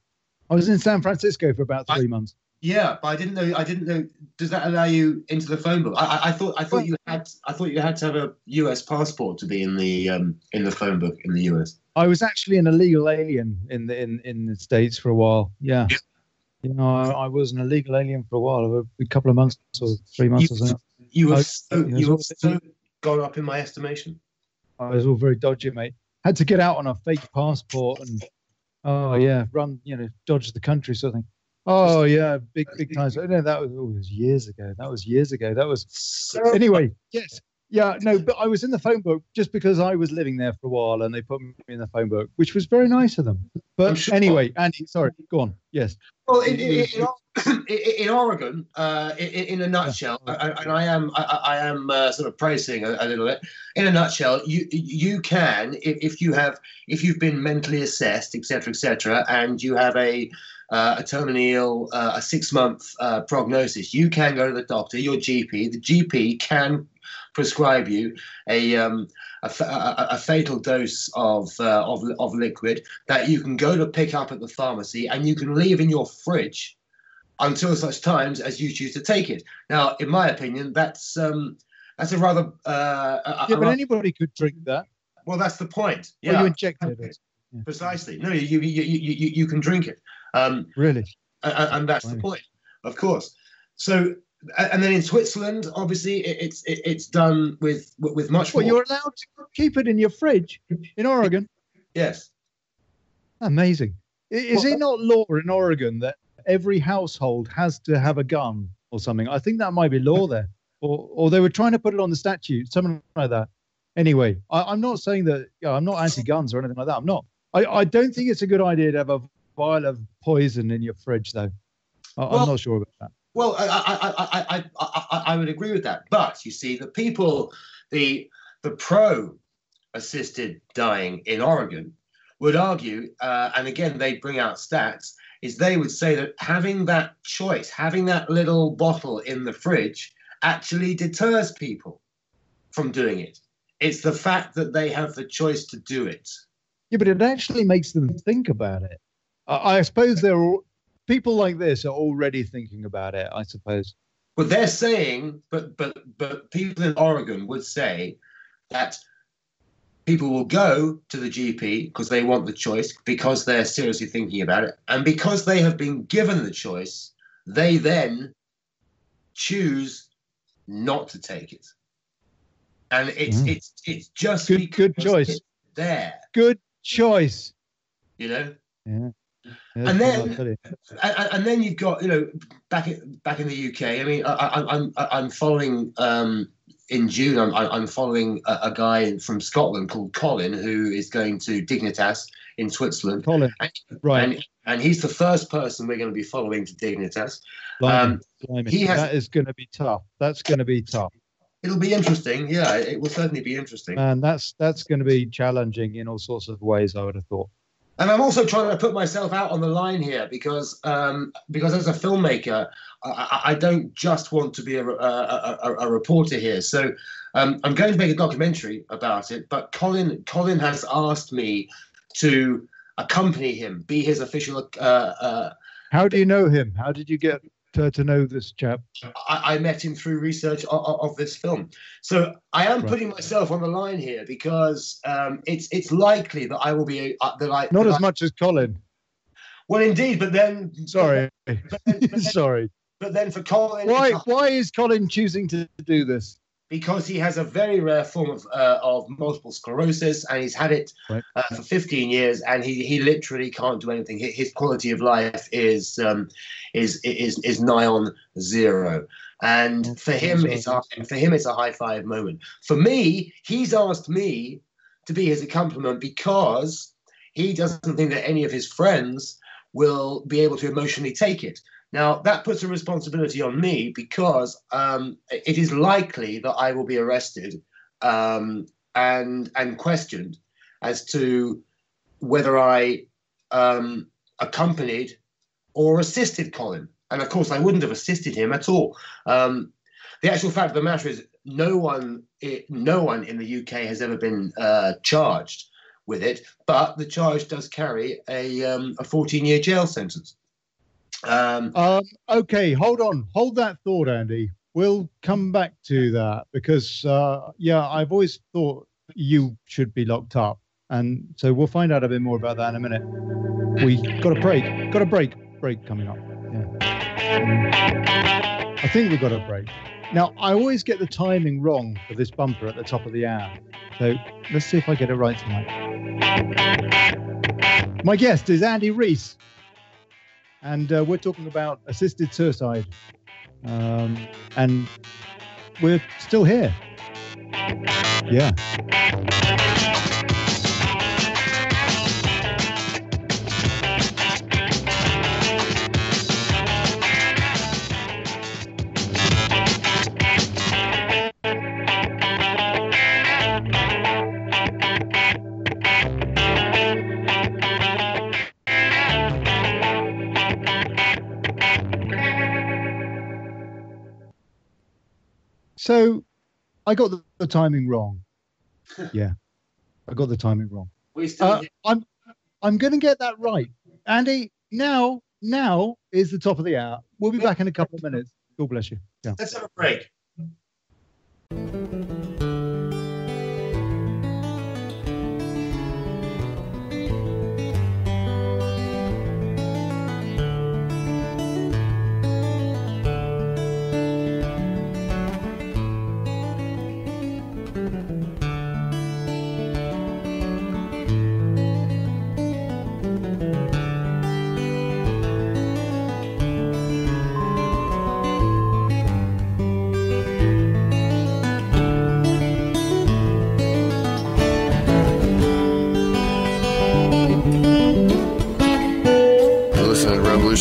I was in San Francisco for about 3 months. Yeah, but I didn't know. Does that allow you into the phone book? I thought you had to have a US passport to be in the phone book in the US. I was actually an illegal alien in the States for a while. Yeah. I was an illegal alien for a while, a couple of months or 3 months or something. You were so gone up in my estimation. I was all very dodgy, mate. Had to get out on a fake passport and run, dodge the country sort of thing. Oh yeah, big times. No, that was years ago. That was anyway. Yes, yeah, no, but I was in the phone book just because I was living there for a while, and they put me in the phone book, which was very nice of them. But sure. Anyway, Andy, sorry, go on. Yes. Well, in Oregon, in a nutshell, and I am sort of praising a little bit. In a nutshell, you can, if you've been mentally assessed, etc., and you have a terminally ill, a 6-month prognosis, you can go to the doctor, your GP. The GP can prescribe you a fatal dose of liquid that you can go to pick up at the pharmacy, and you can leave in your fridge until such times as you choose to take it. Now, in my opinion, that's a rather but anybody could drink that. Well, that's the point. Yeah, you injected it. Yeah. Precisely. No, you can drink it. Really? And that's the point, of course. So, and then in Switzerland, obviously, it's done with much more. Well, you're allowed to keep it in your fridge in Oregon? Yes. Amazing. Is it not law in Oregon that every household has to have a gun or something? I think that might be law there. Or they were trying to put it on the statute, something like that. Anyway, I'm not saying that, I'm not anti-guns or anything like that. I'm not. I don't think it's a good idea to have a vial of poison in your fridge, though. I'm not sure about that. Well, I would agree with that. But you see, the people, the pro-assisted dying in Oregon would argue, and again, they bring out stats, is they would say that having that choice, having that little bottle in the fridge actually deters people from doing it. It's the fact that they have the choice to do it. Yeah, but it actually makes them think about it. I suppose people like this are already thinking about it, I suppose. But they're saying, but people in Oregon would say that people will go to the GP because they want the choice, because they're seriously thinking about it, and because they have been given the choice, they then choose not to take it. And it's just good choice. It's there. Good choice. Yeah. And then you've got, back in the UK. I mean, I'm following in June. I'm following a guy from Scotland called Colin, who is going to Dignitas in Switzerland. Colin, right? And he's the first person we're going to be following to Dignitas. That is going to be tough. That's going to be tough. It'll be interesting. Yeah, it will certainly be interesting. And that's going to be challenging in all sorts of ways, I would have thought. And I'm also trying to put myself out on the line here because as a filmmaker, I don't just want to be a reporter here. So I'm going to make a documentary about it. But Colin has asked me to accompany him, be his official. How do you know him? How did you get to know this chap? I met him through research of this film. So I am putting myself on the line here because it's likely that I will be not as much as Colin. Well, indeed, but then sorry, sorry. But then for Colin, why is Colin choosing to do this? Because he has a very rare form of multiple sclerosis, and he's had it for 15 years, and he literally can't do anything. His quality of life is nigh on zero, and for him it's a high five moment. For me, he's asked me to be his accompaniment because he doesn't think that any of his friends will be able to emotionally take it. Now, that puts a responsibility on me because it is likely that I will be arrested and questioned as to whether I accompanied or assisted Colin. And, of course, I wouldn't have assisted him at all. The actual fact of the matter is no one in the UK has ever been charged with it, but the charge does carry a 14-year jail sentence. Okay, hold that thought, Andy. We'll come back to that because I've always thought you should be locked up, and so we'll find out a bit more about that in a minute. We got a break coming up. Yeah, I think we've got a break. Now I always get the timing wrong for this bumper at the top of the hour, so let's see if I get it right tonight. My guest is Andi Reiss. And we're talking about assisted suicide. And we're still here. Yeah. So I got the timing wrong. Yeah, I got the timing wrong. I'm going to get that right. Andy, now is the top of the hour. We'll be back in a couple of minutes. God bless you. Yeah. Let's have a break.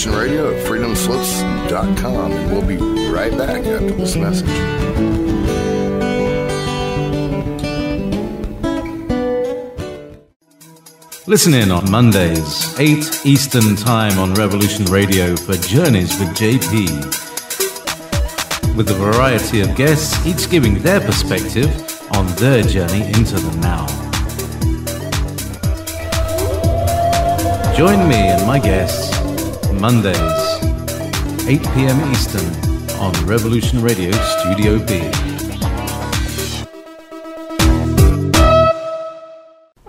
Radio at freedomslips.com, and we'll be right back after this message. Listen in on Mondays, 8 Eastern Time on Revolution Radio for Journeys with JP. With a variety of guests, each giving their perspective on their journey into the now. Join me and my guests Mondays, 8 p.m. Eastern on Revolution Radio Studio B.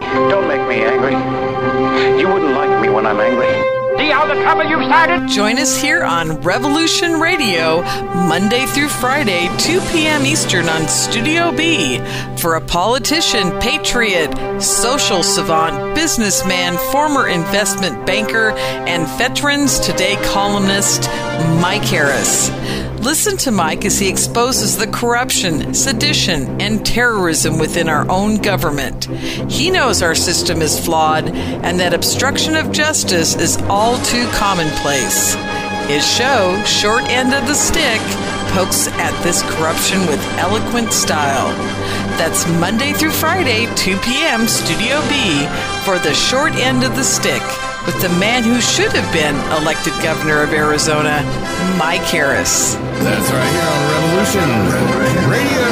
Don't make me angry. You wouldn't like me when I'm angry. See how the trouble you've started? Join us here on Revolution Radio, Monday through Friday, 2 p.m. Eastern on Studio B, for a politician, patriot, social savant, businessman, former investment banker, and Veterans Today columnist, Mike Harris. Listen to Mike as he exposes the corruption, sedition, and terrorism within our own government. He knows our system is flawed and that obstruction of justice is all too commonplace. His show, Short End of the Stick, pokes at this corruption with eloquent style. That's Monday through Friday, 2 p.m. Studio B, for the short end of the stick with the man who should have been elected governor of Arizona, Mike Harris. That's right here on Revolution Radio.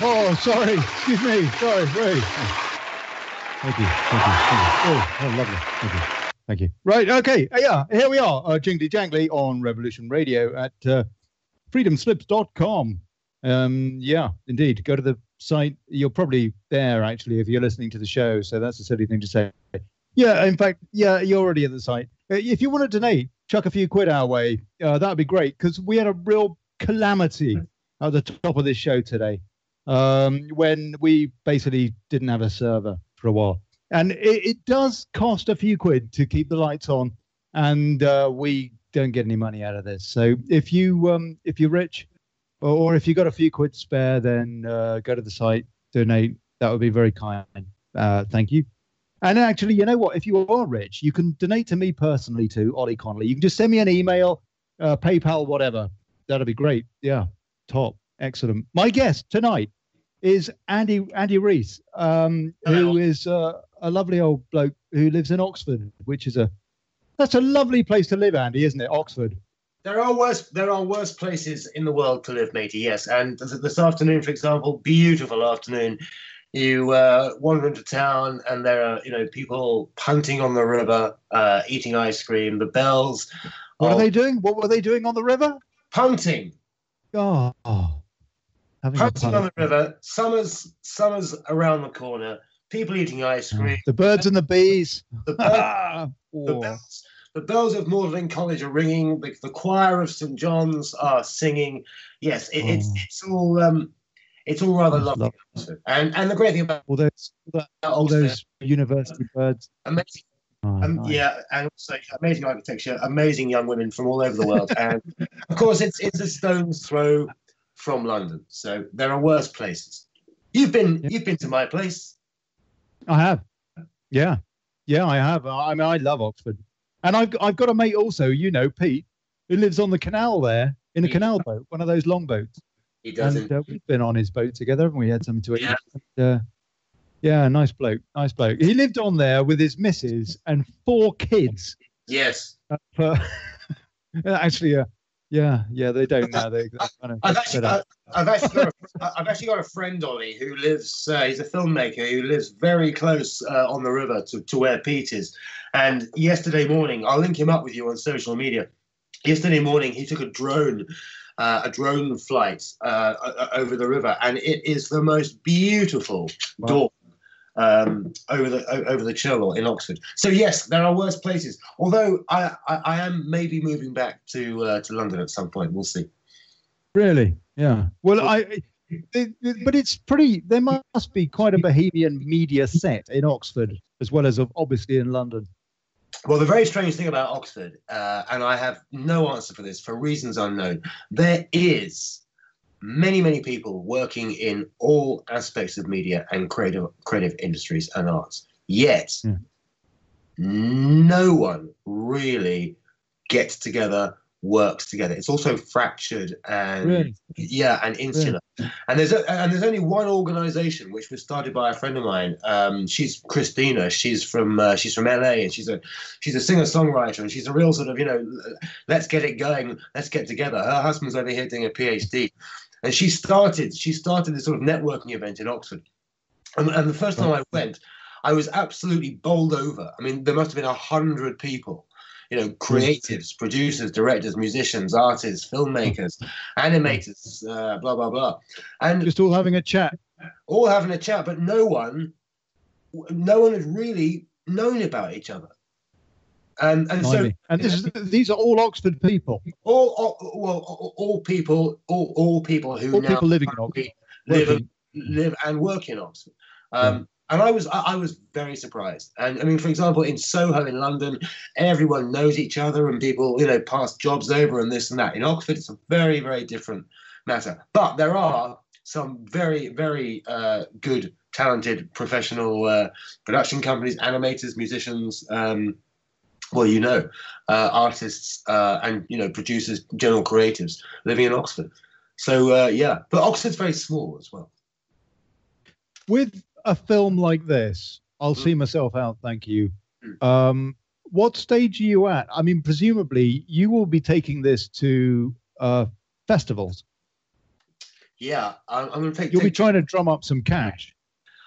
Oh, sorry. Excuse me. Sorry. Thank you. Oh, lovely. Thank you. Right. Okay. Yeah. Here we are. Jingly Jangly on Revolution Radio at freedomslips.com. Yeah, indeed. Go to the site. You're probably there, actually, if you're listening to the show. So that's a silly thing to say. Yeah. In fact, yeah, you're already at the site. If you want to donate, chuck a few quid our way. That'd be great, because we had a real calamity at the top of this show today, when we basically didn't have a server for a while. And it does cost a few quid to keep the lights on, and we don't get any money out of this. So if you're rich, or if you got a few quid spare, then go to the site, donate. That would be very kind. Thank you. And actually, you know what? If you are rich, you can donate to me personally too, Olly Connelly. You can just send me an email, PayPal, whatever. That'd be great. Yeah. Top. Excellent. My guest tonight is Andi Reiss, who is a lovely old bloke who lives in Oxford, which is that's a lovely place to live, Andy, isn't it? Oxford. There are worse places in the world to live, matey. Yes, and this afternoon, for example, beautiful afternoon. You wander into town, and there are people punting on the river, eating ice cream. The bells. What are they doing? What were they doing on the river? Punting. Oh. Punting on the river. Summer's around the corner. People eating ice cream. The birds and the bees. The bells of Magdalen College are ringing. The choir of St. John's are singing. Yes, it's all rather lovely. And the great thing about all those university birds. Amazing. Nice. Yeah, and also amazing architecture, amazing young women from all over the world, and of course it's a stone's throw from London. So there are worse places. You've been to my place. I have. Yeah, I have. I mean, I love Oxford, and I've got a mate also, Pete, who lives on the canal there in a canal boat, one of those long boats. He does. And we've been on his boat together, haven't we? Had something to eat. Yeah. Yeah, nice bloke. He lived on there with his missus and 4 kids. Yes. Actually, yeah, they don't now. I've actually got a friend, Ollie, who lives. He's a filmmaker who lives very close on the river to where Pete is. And yesterday morning, I'll link him up with you on social media. Yesterday morning, he took a drone flight over the river, and it is the most beautiful dawn. Over the Churchill in Oxford. So yes, there are worse places. Although I am maybe moving back to London at some point. We'll see. Really? Yeah. Well, but it's pretty. There must be quite a bohemian media set in Oxford as well as obviously in London. Well, the very strange thing about Oxford, and I have no answer for this for reasons unknown, there is many people working in all aspects of media and creative industries and arts. Yet, no one really gets together, works together. It's also fractured and and insular. Really? And there's only one organisation which was started by a friend of mine. She's Christina. She's from LA, and she's a singer-songwriter, and she's a real sort of let's get it going, let's get together. Her husband's over here doing a PhD. And she started this sort of networking event in Oxford. And the first time I went, I was absolutely bowled over. I mean, there must have been 100 people, creatives, producers, directors, musicians, artists, filmmakers, animators, blah, blah, blah. And just all having a chat. All having a chat, but no one had really known about each other. And these are all Oxford people. All people who now living in Oxford, live and work in Oxford. And I was very surprised. And I mean, for example, in Soho in London, everyone knows each other, and people pass jobs over and this and that. In Oxford, it's a very, very different matter. But there are some very, very good, talented, professional production companies, animators, musicians, artists and producers, general creatives living in Oxford. So but Oxford's very small as well. With a film like this, I'll see myself out. Thank you. What stage are you at? I mean, presumably you will be taking this to festivals. Yeah, I'm going to take. You'll be trying to drum up some cash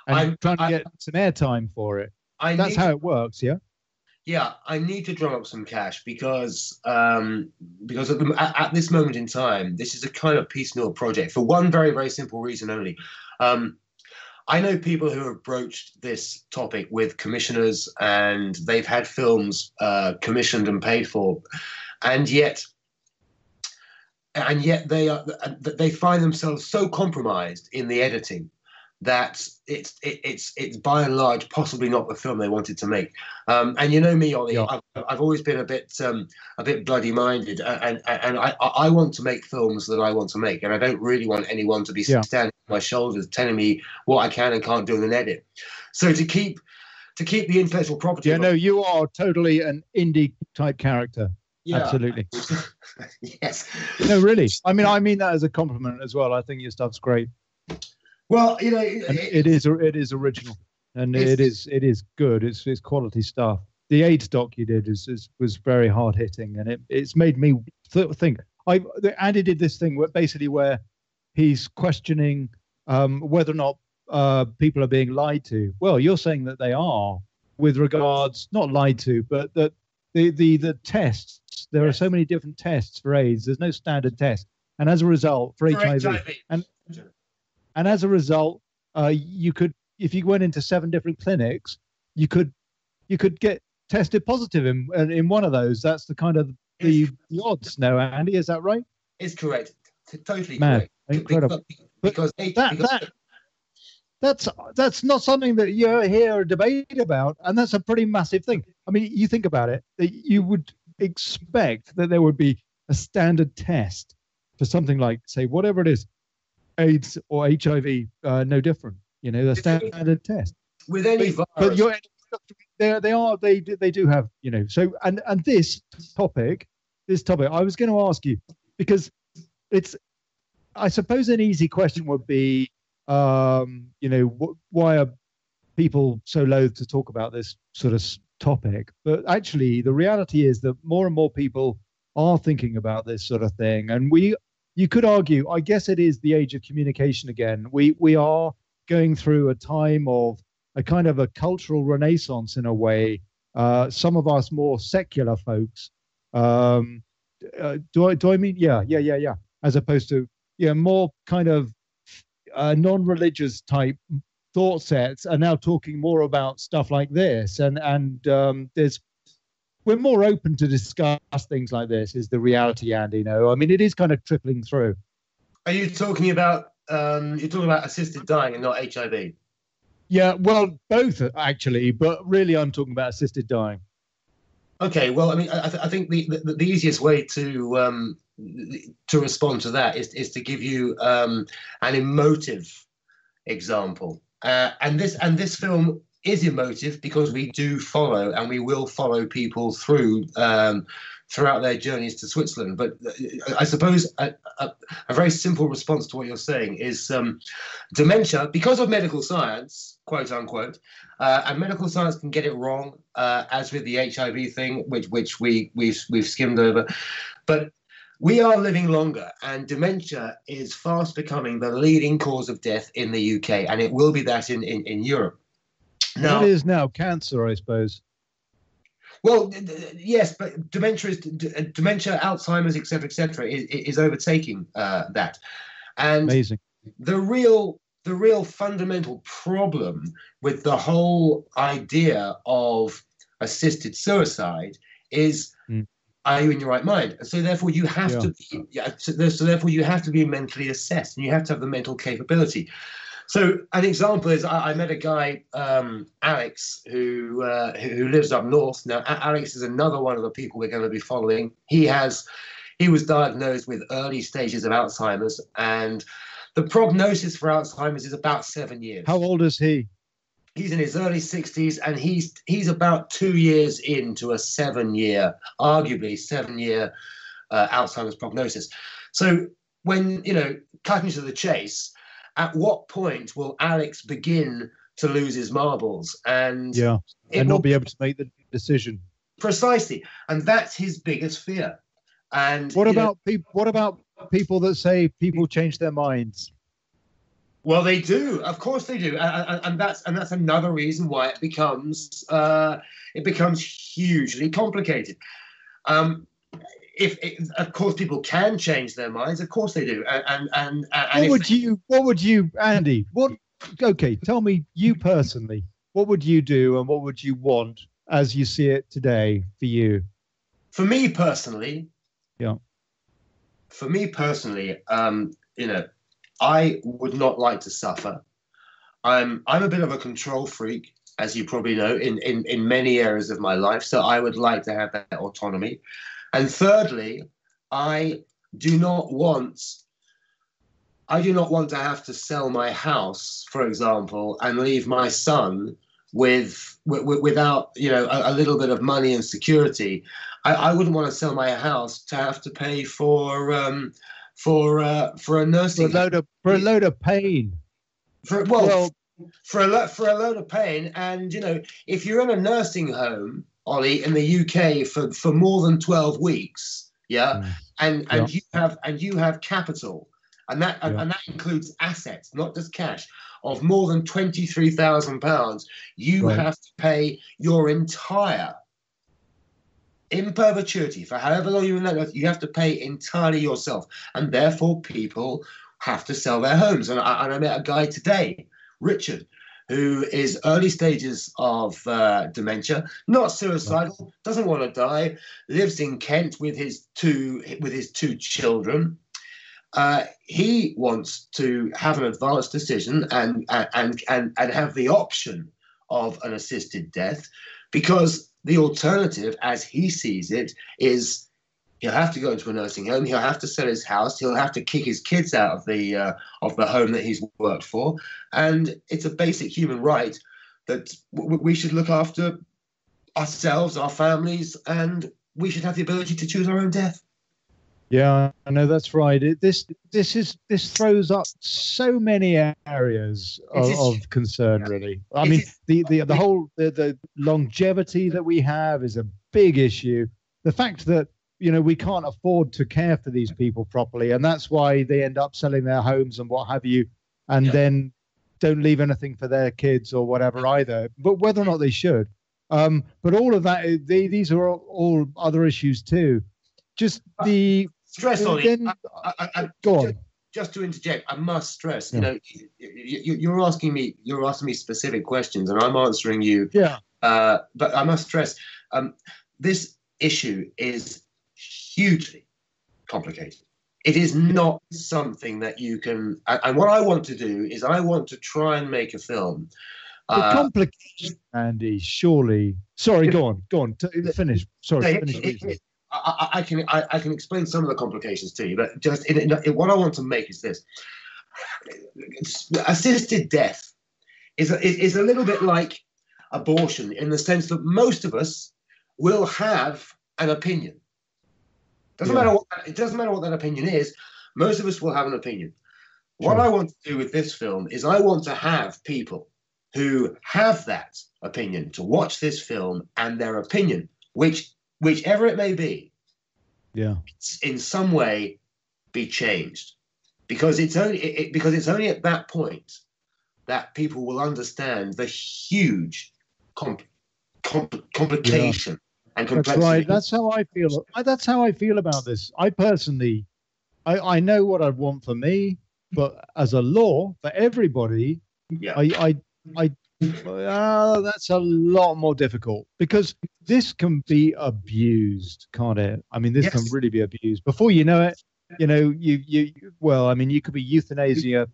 and trying to get some airtime for it. That's how it works, yeah. Yeah, I need to drum up some cash because at this moment in time, this is a kind of piecemeal project for one very, very simple reason only. I know people who have broached this topic with commissioners, and they've had films commissioned and paid for, and yet they find themselves so compromised in the editing that it's by and large possibly not the film they wanted to make. And you know me, Olly, yeah. I've always been a bit bloody minded, and I want to make films that I want to make, and I don't really want anyone to be standing on my shoulders telling me what I can and can't do in an edit. So to keep the intellectual property. Yeah, no, you are totally an indie type character. Yeah. Absolutely. Yes. No, really. I mean that as a compliment as well. I think your stuff's great. Well, it is original, and it is good. It's quality stuff. The AIDS doc you did was very hard hitting, and it's made me think. Andy did this thing where he's questioning whether or not people are being lied to. Well, you're saying that they are, with regards not lied to, but that the tests. There are so many different tests for AIDS. There's no standard test, and as a result, for HIV. And as a result, you could, if you went into 7 different clinics, you could get tested positive in one of those. That's the kind of the odds. No, Andy, is that right? It's correct. Totally correct. Incredible. Because that's not something that you hear a debate about, and that's a pretty massive thing. I mean, you think about it, that you would expect that there would be a standard test for something like, say, whatever it is, AIDS or HIV, no different. The standard test with any virus. But they do have, So and this topic, I was going to ask you, because it's, I suppose an easy question would be, why are people so loath to talk about this sort of topic? But actually, the reality is that more and more people are thinking about this sort of thing, and you could argue, I guess it is the age of communication again. We are going through a time of a kind of a cultural renaissance in a way. Some of us more secular folks, do I mean? Yeah. As opposed to, more kind of non-religious type thought sets are now talking more about stuff like this. And we're more open to discuss things like this, is the reality, Andy. I mean, it is kind of trickling through. Are you talking about assisted dying and not HIV? Yeah, well, both actually, but really I'm talking about assisted dying. Okay, well, I mean, I think the easiest way to respond to that is to give you an emotive example. And this film is emotive because we do follow, and we will follow people throughout their journeys to Switzerland. But I suppose a very simple response to what you're saying is dementia, because of medical science, quote unquote, and medical science can get it wrong, as with the HIV thing, which we've skimmed over, but we are living longer, and dementia is fast becoming the leading cause of death in the UK, and it will be that in Europe. Now, what is now cancer, I suppose? Well, yes, but dementia, Alzheimer's, etc., is overtaking that. And amazing. The real fundamental problem with the whole idea of assisted suicide is, are you in your right mind? And so therefore you have to be, so therefore you have to be mentally assessed, and you have to have the mental capability. So an example is I met a guy, Alex, who lives up north. Now, Alex is another one of the people we're going to be following. He has He was diagnosed with early stages of Alzheimer's, and the prognosis for Alzheimer's is about 7 years. How old is he? He's in his early 60s, and he's about 2 years into a 7-year, arguably 7-year Alzheimer's prognosis. So when, cutting to the chase, at what point will Alex begin to lose his marbles and not be able to make the decision? Precisely, and that's his biggest fear. And what about people that say people change their minds? Well, they do, of course they do, and that's another reason why it becomes hugely complicated. Of course people can change their minds, of course they do, and what would you, Andy? Okay, tell me, you personally, what would you do, and what would you want as you see it today for you? For me personally, I would not like to suffer. I'm a bit of a control freak, as you probably know, in many areas of my life. So I would like to have that autonomy. And thirdly, I do not want to have to sell my house, for example, and leave my son without a little bit of money and security. I wouldn't want to sell my house to have to pay for a nursing for a load of pain. For a load of pain, and if you're in a nursing home, Ollie, in the UK for more than 12 weeks, and you have capital, and that includes assets, not just cash, of more than £23,000, you have to pay your entire, in perpetuity, for however long you're in that earth, you have to pay entirely yourself, and therefore people have to sell their homes. And I met a guy today, Richard, who is early stages of dementia, not suicidal, doesn't want to die, lives in Kent with his two children. He wants to have an advanced decision and have the option of an assisted death, because the alternative, as he sees it, is he'll have to go into a nursing home, he'll have to sell his house, he'll have to kick his kids out of the home that he's worked for, and it's a basic human right that we should look after ourselves, our families, and we should have the ability to choose our own death. Yeah, I know, that's right. This throws up so many areas of concern, really. I mean, the whole longevity that we have is a big issue. The fact that we can't afford to care for these people properly, and that's why they end up selling their homes and what have you, and then don't leave anything for their kids or whatever either. But whether or not they should, but all of that, these are all other issues too. Just the stress on it. Go on. Just to interject, I must stress. You're asking me specific questions, and I'm answering you. Yeah. But I must stress, this issue is hugely complicated. It is not something that you can. And what I want to do is I want to try and make a film. Complicated, Andy. Surely. Sorry. Go on. Finish. Sorry. Finish. I can explain some of the complications to you, but just what I want to make is this: assisted death is a little bit like abortion, in the sense that most of us will have an opinion. It doesn't matter what that opinion is. Most of us will have an opinion. What I want to do with this film is I want to have people who have that opinion to watch this film, and their opinion, whichever it may be, in some way be changed, because it's only at that point that people will understand the huge complication and complexity. That's right. That's how I feel. That's how I feel about this. I personally, I know what I want for me, but as a law for everybody, that's a lot more difficult, because this can be abused, can't it? I mean, this can really be abused. Before you know it, you could be euthanizing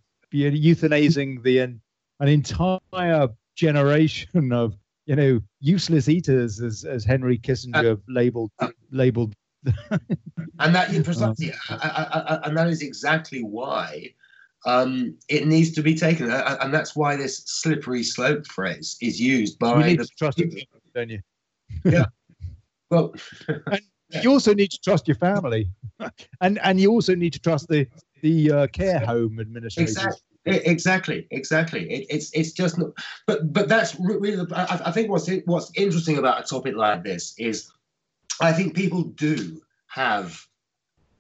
an entire generation of useless eaters, as Henry Kissinger labeled And that precisely, and that is exactly why it needs to be taken, and that's why this slippery slope phrase is used by. You need to trust it, don't you? Yeah. Well, and you also need to trust your family, and you also need to trust the care home administrators. Exactly. It's just not. But that's really. I think what's interesting about a topic like this is, I think people do have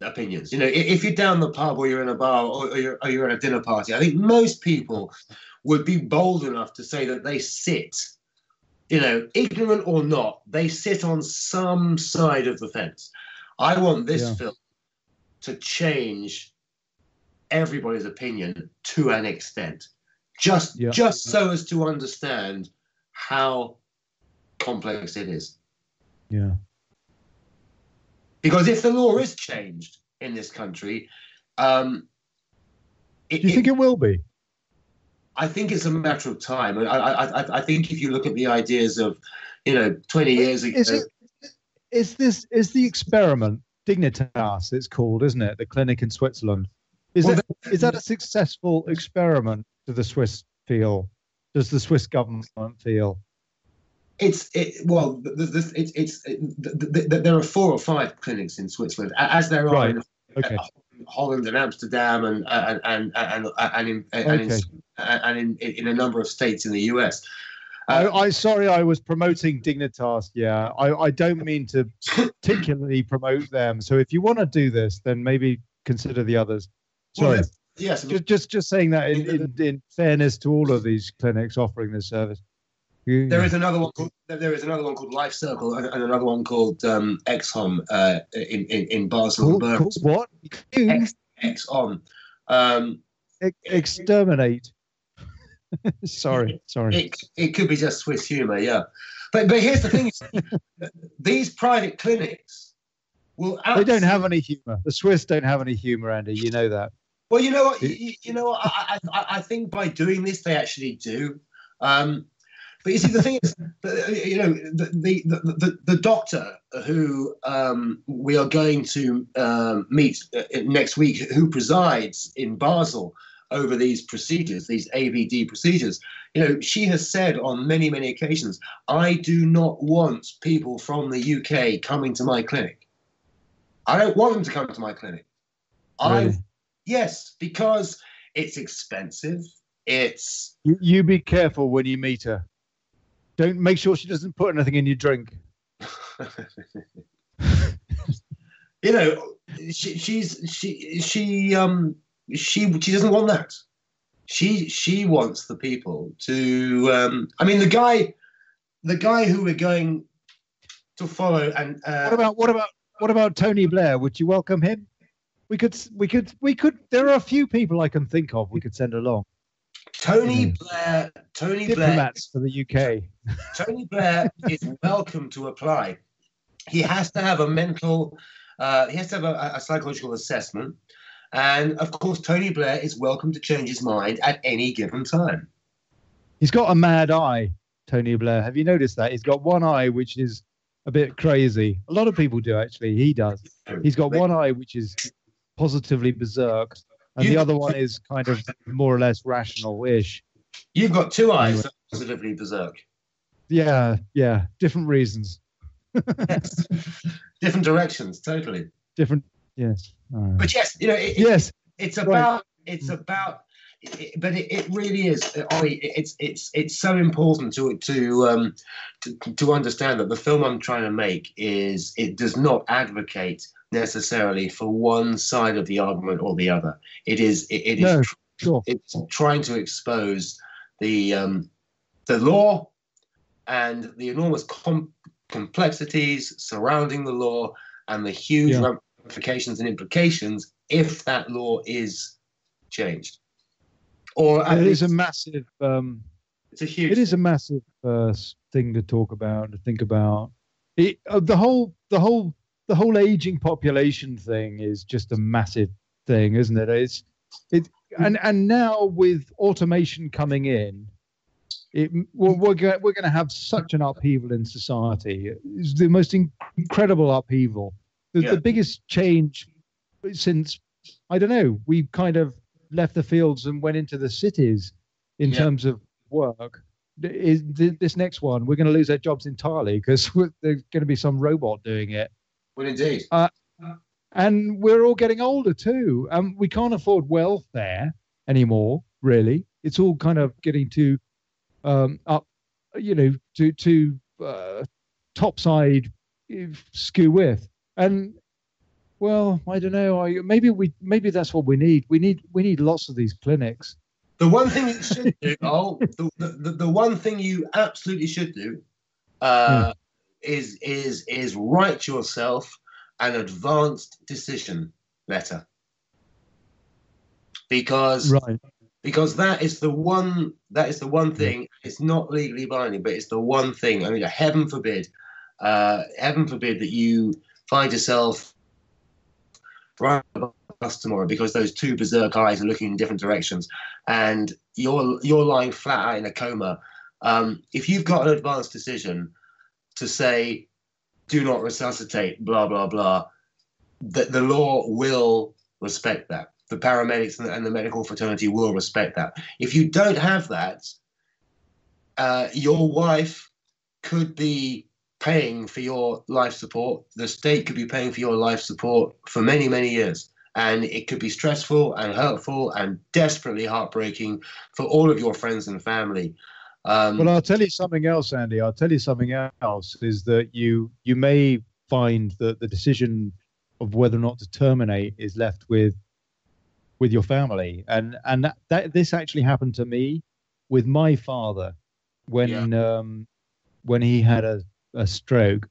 opinions. You know, if you're down the pub or you're in a bar or you're at a dinner party, I think most people would be bold enough to say that they sit, you know, ignorant or not, they sit on some side of the fence. I want this film to change everybody's opinion to an extent, just so as to understand how complex it is. Yeah. Because if the law is changed in this country, do you think it will be? I think it's a matter of time. I think if you look at the ideas of, 20 years ago, is the experiment Dignitas? It's called, isn't it? The clinic in Switzerland. Is that a successful experiment? To the Swiss feel? Does the Swiss government feel? There are 4 or 5 clinics in Switzerland, as there are in Holland and Amsterdam and in a number of states in the US. I was promoting Dignitas. Yeah, I don't mean to particularly promote them. So if you want to do this, then maybe consider the others. Sorry. Well, yes. Just saying that in fairness to all of these clinics offering this service. There is another one called Life Circle and another one called Exhom in Basel. Called what? Exhom. Exterminate. Sorry. It could be just Swiss humour, yeah. But here's the thing: these private clinics will. They don't have any humour. The Swiss don't have any humour, Andy. You know that. Well, you know what? I think by doing this, they actually do. But you see, the thing is, the doctor who we are going to meet next week, who presides in Basel over these procedures, these AVD procedures, she has said on many, many occasions, I do not want people from the UK coming to my clinic. I don't want them to come to my clinic. Really? Yes, because it's expensive. It's you be careful when you meet her. Don't make sure she doesn't put anything in your drink. She doesn't want that. She wants the people to. The guy who we're going to follow. And what about Tony Blair? Would you welcome him? We could. There are a few people I can think of we could send along. Tony Blair. Diplomats for the UK. Tony Blair is welcome to apply. He has to have a mental. He has to have a psychological assessment, and of course, Tony Blair is welcome to change his mind at any given time. He's got a mad eye, Tony Blair. Have you noticed that? He's got one eye which is a bit crazy. A lot of people do, actually. He does. He's got one eye which is positively berserk, and the other one is kind of more or less rational-ish. You've got 2 eyes that are positively berserk. Yeah, different reasons. Yes. Different directions, totally. Different, yes. But yes, yes. It's about, but it really is, Ollie. It's so important to understand that the film I'm trying to make it does not advocate necessarily for one side of the argument or the other. It's trying to expose the law and the enormous complexities surrounding the law and the huge ramifications and implications if that law is changed. Or it is a massive. It's a huge. It is a massive thing to talk about, to think about. The whole aging population thing is just a massive thing, isn't it? And now with automation coming in, we're going to have such an upheaval in society. It's the most incredible upheaval the biggest change since, I don't know, we kind of left the fields and went into the cities in terms of work. Is this next one, we're going to lose our jobs entirely because there's going to be some robot doing it. Well, indeed. And we're all getting older too. We can't afford welfare anymore, really. It's all kind of getting to up, to topside skew with. And well, I don't know. Maybe that's what we need. We need lots of these clinics. The one thing you should do, the one thing you absolutely should do, is write yourself an advanced decision letter, because that is the one thing. It's not legally binding, but it's the one thing. I mean, heaven forbid that you find yourself right above us tomorrow because those two berserk eyes are looking in different directions, and you're lying flat out in a coma. If you've got an advanced decision to say, do not resuscitate, blah, blah, blah, the law will respect that. The paramedics and the medical fraternity will respect that. If you don't have that, your wife could be paying for your life support. The state could be paying for your life support for many, many years. And it could be stressful and hurtful and desperately heartbreaking for all of your friends and family. Well, I'll tell you something else, Andy. I'll tell you something else is that you may find that the decision of whether or not to terminate is left with your family. And that this actually happened to me with my father when he had a stroke,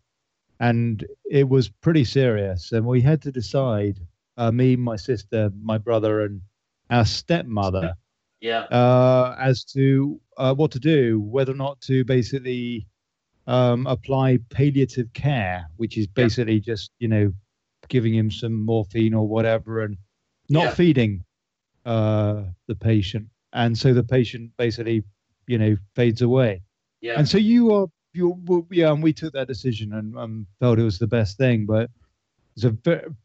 and it was pretty serious. And we had to decide, me, my sister, my brother, and our stepmother, as to what to do, whether or not to basically apply palliative care, which is basically just, giving him some morphine or whatever and not feeding the patient. And so the patient basically, fades away. Yeah. And so and we took that decision and felt it was the best thing, but it's a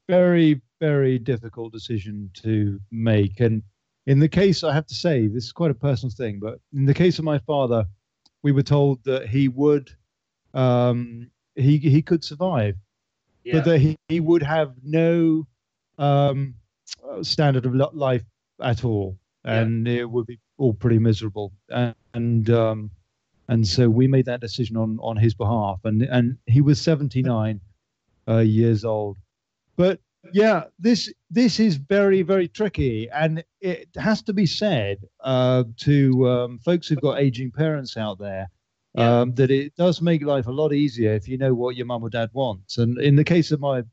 very, very difficult decision to make. And in the case, I have to say, this is quite a personal thing, but in the case of my father, we were told that he would, he could survive, but that he would have no standard of life at all, and it would be all pretty miserable. And so we made that decision on his behalf, and he was 79 years old. But yeah, this is very, very tricky, and it has to be said to folks who've got aging parents out there that it does make life a lot easier if you know what your mum or dad wants. And in the case of my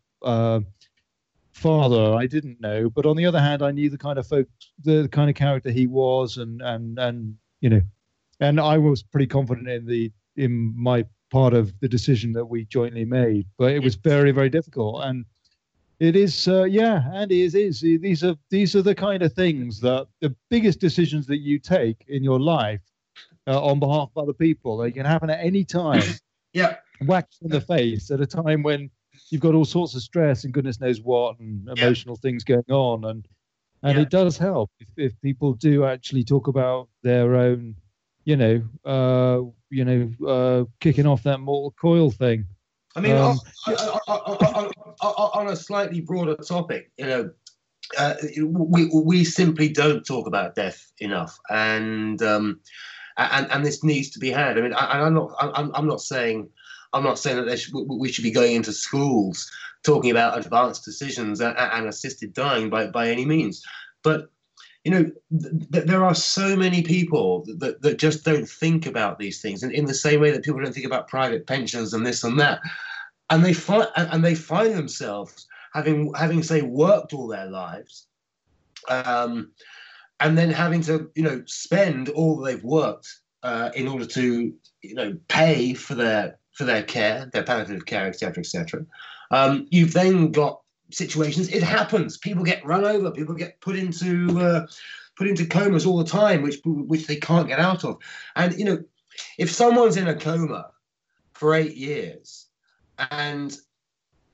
father, I didn't know, but on the other hand, I knew the kind of character he was, and I was pretty confident in my part of the decision that we jointly made. But it was very, very difficult, and it is, Andy, it is. These are the kind of things that the biggest decisions that you take in your life on behalf of other people. They can happen at any time. Whacked in the face at a time when you've got all sorts of stress and goodness knows what and emotional things going on, and it does help if people do actually talk about their own, kicking off that mortal coil thing. I mean, on a slightly broader topic, we simply don't talk about death enough, and this needs to be had. I mean, I'm not saying that we should be going into schools talking about advanced decisions and assisted dying by any means, but there are so many people that just don't think about these things, and in the same way that people don't think about private pensions and this and that, and they find themselves having say worked all their lives, and then having to spend all they've worked in order to pay for their care, their palliative care, etc., etc. You've then got situations. It happens. People get run over. People get put into comas all the time, which they can't get out of. And if someone's in a coma for 8 years, and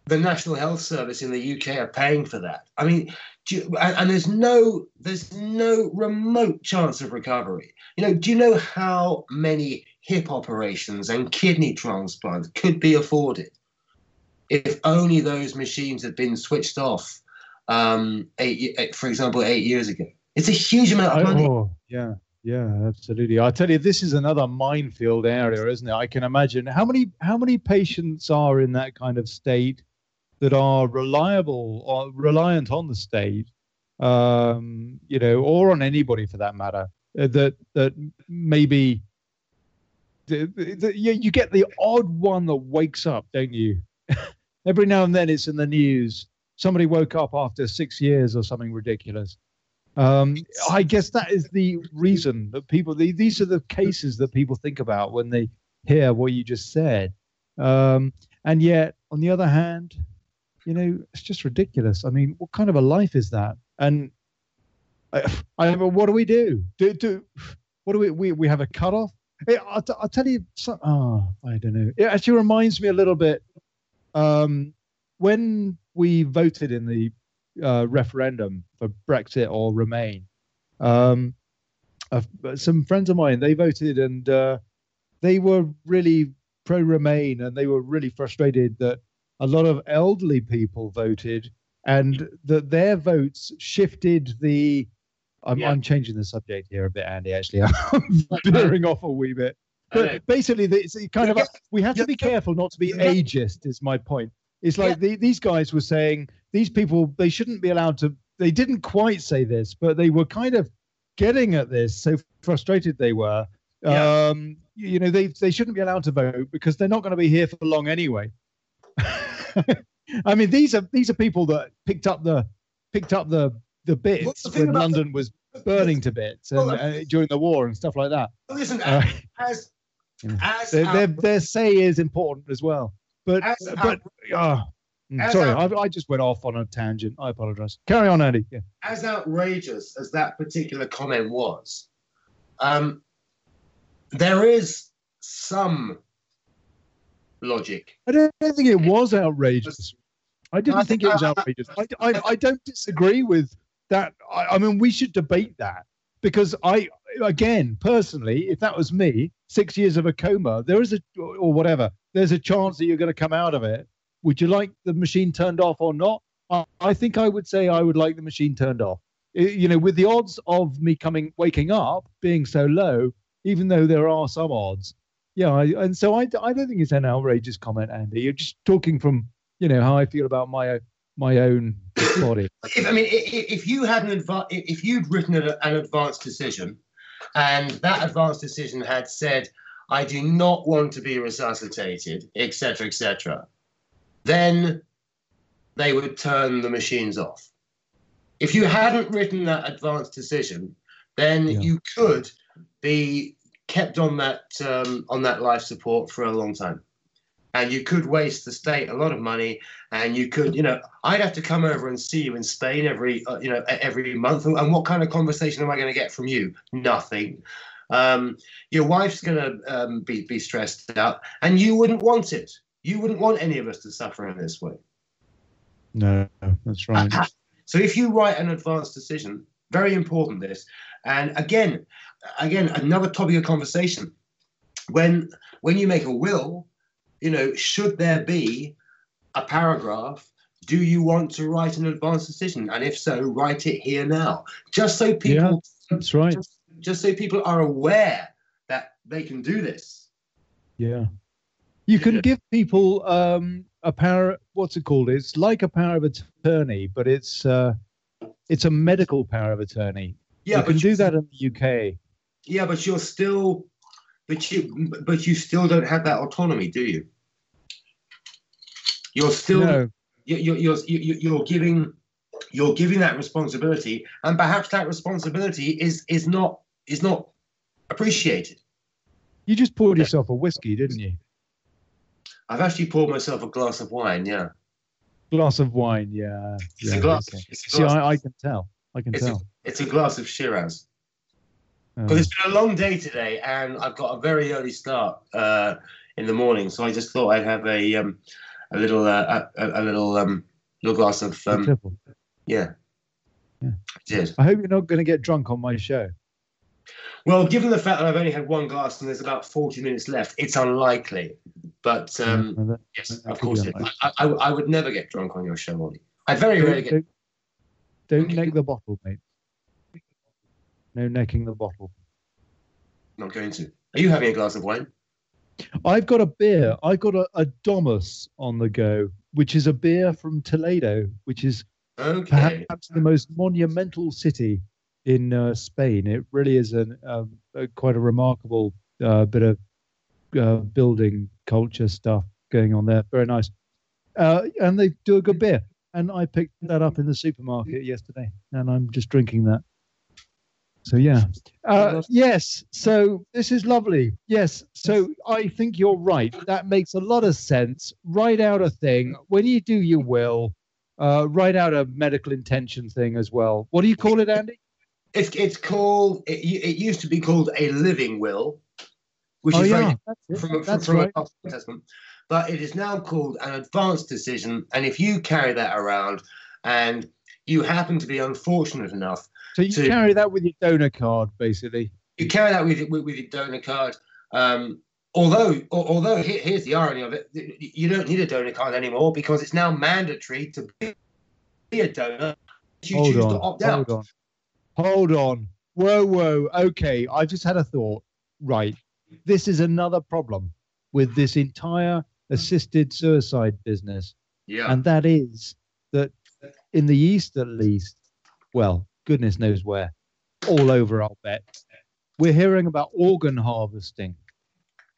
the National Health Service in the UK are paying for that. I mean, and there's no remote chance of recovery. Do you know how many hip operations and kidney transplants could be afforded if only those machines had been switched off, for example, 8 years ago? It's a huge amount of money. Oh, yeah. Yeah, absolutely. I tell you, this is another minefield area, isn't it? I can imagine how many patients are in that kind of state that are reliable or reliant on the state, or on anybody for that matter. That maybe you get the odd one that wakes up, don't you? Every now and then it's in the news. Somebody woke up after 6 years or something ridiculous. I guess that is the reason that these are the cases that people think about when they hear what you just said. And yet, on the other hand, it's just ridiculous. I mean, what kind of a life is that? And what do we do? What do we have a cutoff? I'll tell you. I don't know. It actually reminds me a little bit when we voted in the referendum for Brexit or Remain. Some friends of mine, they voted, and they were really pro-Remain, and they were really frustrated that a lot of elderly people voted, and that their votes shifted the. I'm changing the subject here a bit, Andy. Actually, I'm veering off a wee bit. But basically, it's kind of we have to be careful not to be ageist. Is my point. It's like these guys were saying these people, they shouldn't be allowed to. They didn't quite say this, but they were kind of getting at this. So frustrated they were. They shouldn't be allowed to vote because they're not going to be here for long anyway. I mean, these are people that picked up the bits when London was burning to bits and during the war and stuff like that. Listen, their say is important as well. Sorry, I just went off on a tangent. I apologize. Carry on, Andy. Yeah. As outrageous as that particular comment was, there is some logic. I don't think it was outrageous. I didn't think it was outrageous. I don't disagree with that. I mean, we should debate that because personally, if that was me, 6 years of a coma, there's a chance that you're going to come out of it. Would you like the machine turned off or not? I think I would say I would like the machine turned off. With the odds of me waking up being so low, even though there are some odds. Yeah, and so I don't think it's an outrageous comment, Andy. You're just talking from how I feel about my own body. If you'd written an advanced decision, and that advanced decision had said, "I do not want to be resuscitated," etc., then they would turn the machines off. If you hadn't written that advanced decision, then you could be kept on that life support for a long time. And you could waste the state a lot of money, and you could, I'd have to come over and see you in Spain every month. And what kind of conversation am I going to get from you? Nothing. Your wife's going to be stressed out, and you wouldn't want it. You wouldn't want any of us to suffer in this way. No, that's right. So if you write an advanced decision, very important this. And again, another topic of conversation. When you make a will, should there be a paragraph? Do you want to write an advanced decision? And if so, write it here now. Just so people. Yeah, that's right. Just so people are aware that they can do this. Yeah. You can give people a power. What's it called? It's like a power of attorney, but it's a medical power of attorney. Yeah, you can do that in the UK. Yeah, but you still don't have that autonomy, do you? You're still you're giving that responsibility, and perhaps that responsibility is not appreciated. You just poured yourself a whiskey, didn't you? I've actually poured myself a glass of wine. Yeah. Glass of wine. Yeah. It's a glass. Okay. It's a glass. See, I can tell. It's a glass of Shiraz. Because it's been a long day today, and I've got a very early start in the morning, so I just thought I'd have a little little glass of yeah. Cheers. I hope you're not going to get drunk on my show. Well, given the fact that I've only had one glass and there's about 40 minutes left, it's unlikely. But yes, of course, I would never get drunk on your show, Ollie. I very rarely get. Don't neck the bottle, mate. No necking the bottle. Not going to. Are you having a glass of wine? I've got a beer. I've got a Domus on the go, which is a beer from Toledo, which is perhaps the most monumental city in Spain. It really is quite a remarkable bit of building culture stuff going on there. Very nice. And they do a good beer. And I picked that up in the supermarket yesterday, and I'm just drinking that. So, yeah. Yes, so this is lovely. Yes, so I think you're right. That makes a lot of sense. Write out a thing. When you do your will, write out a medical intention thing as well. What do you call it, Andy? It's called, it used to be called a living will, which is very different from a testament. But it is now called an advanced decision. And if you carry that around and you happen to be unfortunate enough so you carry that with your donor card, basically. You carry that with your donor card. Although here's the irony of it: you don't need a donor card anymore because it's now mandatory to be a donor. You choose to opt out. Hold on. Whoa. Okay, I just had a thought. Right, this is another problem with this entire assisted suicide business. Yeah, and that is that in the East, at least, well, goodness knows where, all over, I'll bet, we're hearing about organ harvesting.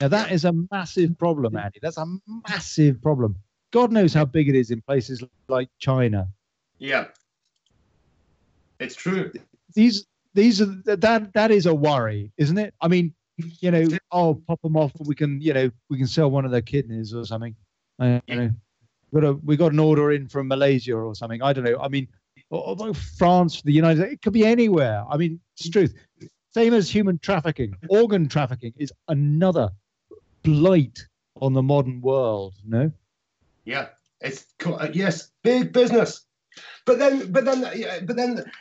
Now, that is a massive problem, Andy. That's a massive problem. God knows how big it is in places like China. Yeah, it's true. These are that is a worry, isn't it? I mean, you know, I'll pop them off, and we can sell one of their kidneys or something. You know, we got an order in from Malaysia or something. I don't know. I mean, France, the United States, it could be anywhere. I mean, it's the truth. Same as human trafficking. Organ trafficking is another blight on the modern world, no? Yeah, it's cool. Yes, big business. But then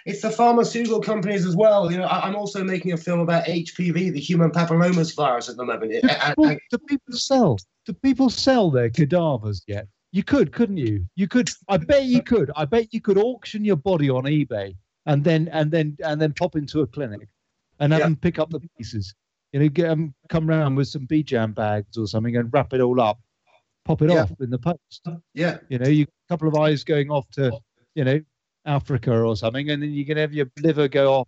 it's the pharmaceutical companies as well. You know, I'm also making a film about HPV, the human papillomas virus, at the moment. Do people sell their cadavers yet? You could, couldn't you? You could. I bet you could. I bet you could auction your body on eBay and then pop into a clinic and have them pick up the pieces. You know, get them come round with some BJam bags or something and wrap it all up, pop it off in the post. Yeah. You know, you a couple of eyes going off to, you know, Africa or something, and then you can have your liver go off.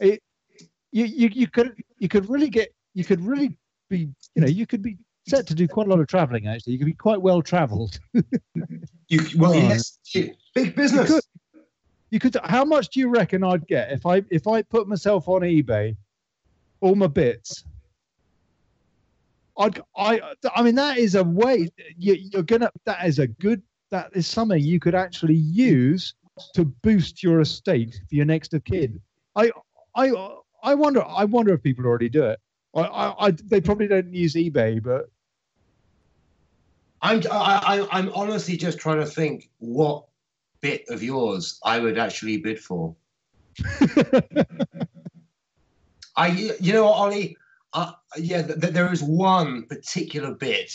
You could really be, you know, you could be set to do quite a lot of traveling. Actually, you could be quite well travelled. Yes, big business. You could. How much do you reckon I'd get if I put myself on eBay, all my bits? I mean, that is a way that is something you could actually use to boost your estate for your next of kin. I wonder if people already do it. They probably don't use eBay, but I'm honestly just trying to think what bit of yours I would actually bid for. You know what, Ollie? There is one particular bit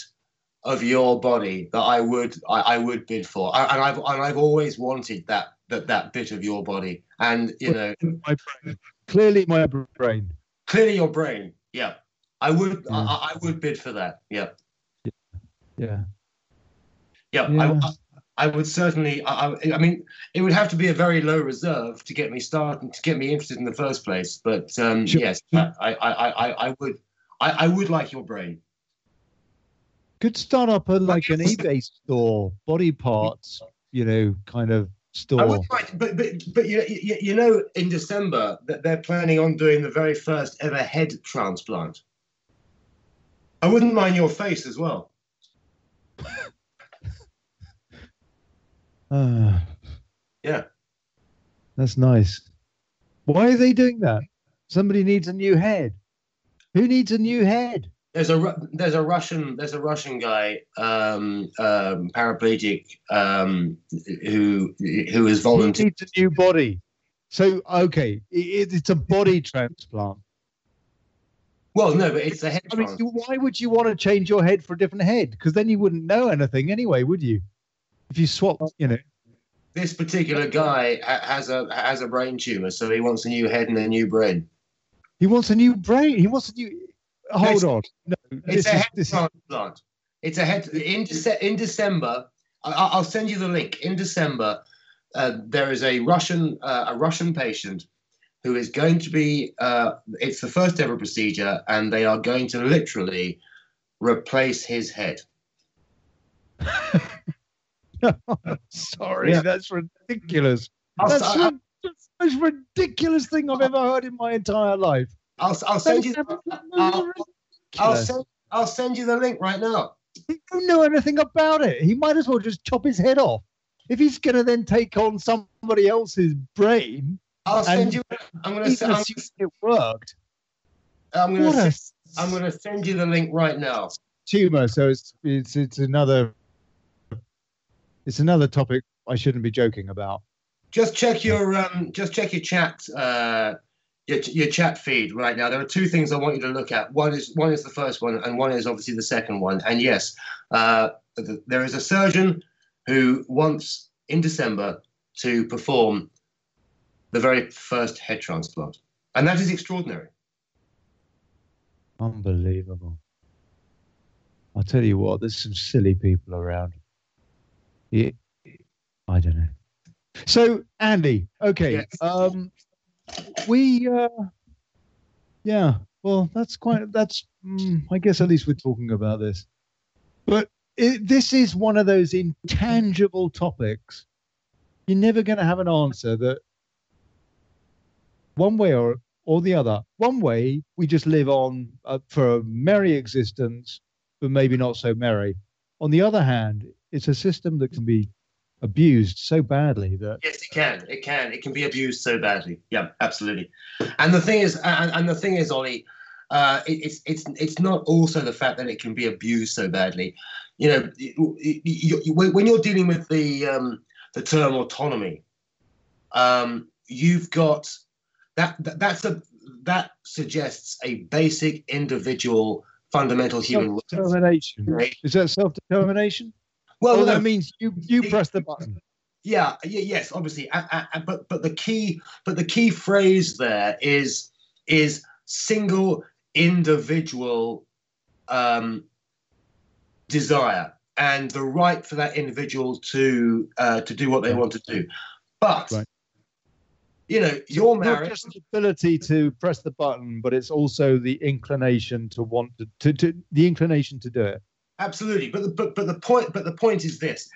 of your body that I would bid for, and I've always wanted that bit of your body, and you know, my brain. Clearly your brain. Yeah, I would bid for that. Yeah. I would certainly. I mean, it would have to be a very low reserve to get me started, to get me interested in the first place. But yes, I would like your brain. Could start up an eBay store, body parts, you know, kind of store. I would like, but you know, in December that they're planning on doing the very first ever head transplant. I wouldn't mind your face as well. Yeah, that's nice. Why are they doing that? Somebody needs a new head. Who needs a new head? There's a Russian guy, paraplegic, who is volunteered. He needs a new body. So okay, it's a body transplant. Well, no, but it's a head transplant. Why would you want to change your head for a different head? Because then you wouldn't know anything anyway, would you? If you swap, This particular guy has a brain tumor, so he wants a new head and a new brain. He wants a new brain. He wants a new. Hold on. No, it's a head transplant. It's a head in December. I'll send you the link. In December, there is a Russian patient who is going to be. It's the first ever procedure, and they are going to literally replace his head. Sorry, that's ridiculous. That's the most ridiculous thing I've ever heard in my entire life. I'll send you the link right now. He don't know anything about it. He might as well just chop his head off. If he's going to then take on somebody else's brain, I'm going to assume it worked. I'm going to send you the link right now. Tumor. So it's another topic I shouldn't be joking about. Just check your chat. Your chat feed right now. There are two things I want you to look at. One is the first one, and one is obviously the second one. And yes, there is a surgeon who wants in December to perform the very first head transplant, and that is extraordinary. Unbelievable. I'll tell you what. There's some silly people around. Yeah, I don't know. So, Andy, okay. Yes. I guess at least we're talking about this. But this is one of those intangible topics. You're never going to have an answer that one way or the other. One way, we just live on for a merry existence, but maybe not so merry. On the other hand, it's a system that can be abused so badly that yes, it can be abused so badly. Yeah, absolutely. And the thing is, Olly, it's not also the fact that it can be abused so badly. When you're dealing with the term autonomy, you've got that suggests a basic individual fundamental human right. Self-determination. Is that self-determination? Well, that means you press the button. Yes, obviously. But the key phrase there is single individual desire and the right for that individual to do what they want to do. But right. You're married. Not just the ability to press the button, but it's also the inclination to want to the inclination to do it. Absolutely, but the point is this.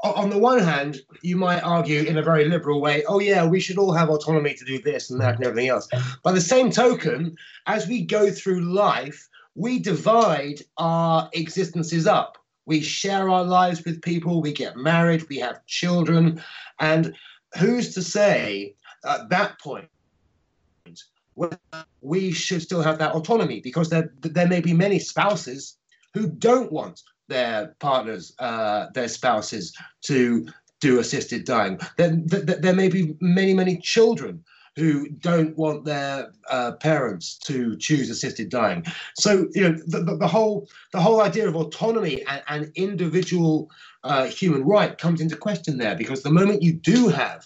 On the one hand, you might argue in a very liberal way, oh yeah, we should all have autonomy to do this and that and everything else. By the same token, as we go through life, we divide our existences up. We share our lives with people, we get married, we have children, and who's to say at that point we should still have that autonomy? Because there may be many spouses who don't want their partners, their spouses, to do assisted dying. There may be many children who don't want their parents to choose assisted dying. So the whole idea of autonomy and individual human right comes into question there, because the moment you do have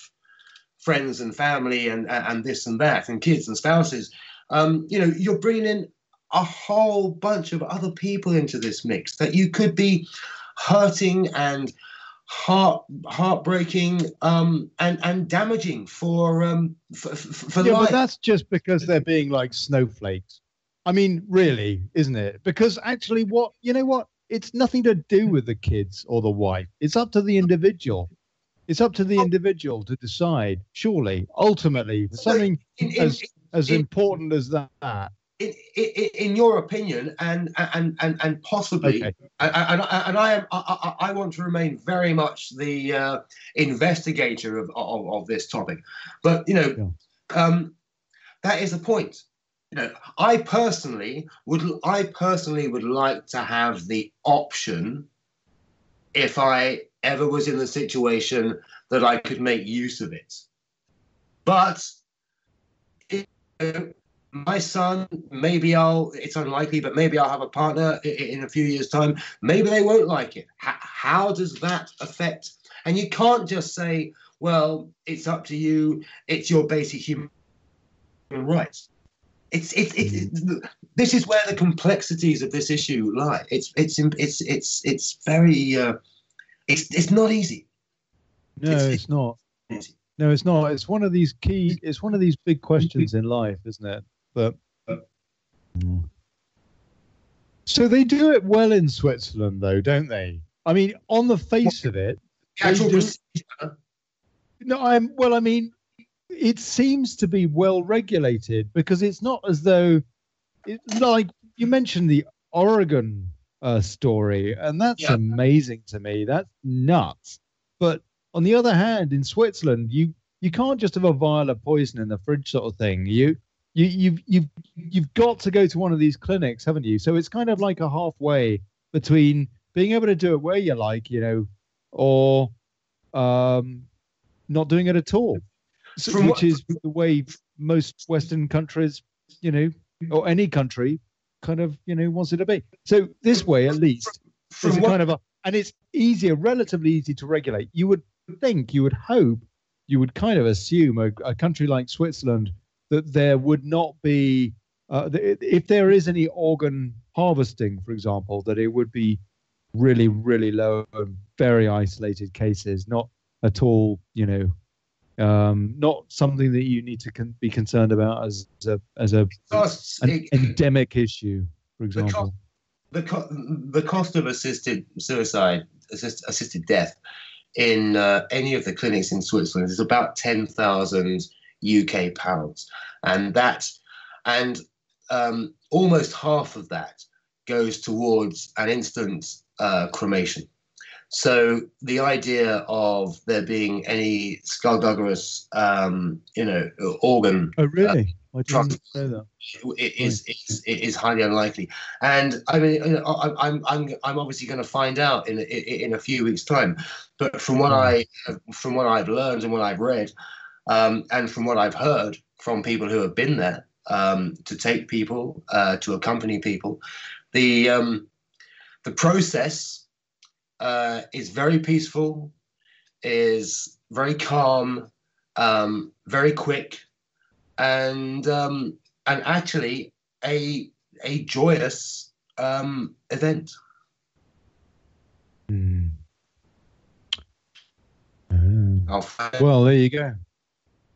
friends and family and this and that and kids and spouses, you're bringing in a whole bunch of other people into this mix that you could be hurting and heartbreaking and damaging for life. But that's just because they're being like snowflakes. I mean, really, isn't it? Because actually, it's nothing to do with the kids or the wife. It's up to the individual. It's up to the individual to decide. Surely, ultimately, something as important as that. In your opinion, and possibly, okay. I want to remain very much the investigator of this topic, but that is the point. I personally would like to have the option, if I ever was in the situation that I could make use of it. But my son, it's unlikely, but maybe I'll have a partner in a few years' time. Maybe they won't like it. How does that affect? And you can't just say, well, it's up to you. It's your basic human rights. This is where the complexities of this issue lie. It's very it's not easy. No, it's not. Easy. No, it's not. It's one of these big questions in life, isn't it? But so they do it well in Switzerland, though, don't they? I mean, on the face of it, it seems to be well regulated, because it's not as though, like you mentioned the Oregon story, and that's amazing to me. That's nuts. But on the other hand, in Switzerland, you can't just have a vial of poison in the fridge, sort of thing. You've got to go to one of these clinics, haven't you? So it's kind of like a halfway between being able to do it where you like, or not doing it at all. Which is the way most Western countries, or any country kind of, wants it to be. So this way, at least, there's a kind of and it's easier, relatively easy to regulate. You would think, you would hope, you would kind of assume a country like Switzerland, that there would not be, if there is any organ harvesting, for example, that it would be really, really low, very isolated cases, not at all, not something that you need to be concerned about as an endemic issue, for example. The cost of assisted suicide, assisted death in any of the clinics in Switzerland is about 10,000 UK pounds, and almost half of that goes towards an instant cremation. So the idea of there being any skullduggerous, organ, oh really? I didn't know that. It is highly unlikely. And I mean, I'm obviously going to find out in a few weeks' time. But from what I've learned and what I've read, and from what I've heard from people who have been there, to take people, to accompany people, the process is very peaceful, is very calm, very quick, and actually a joyous event. Well, there you go.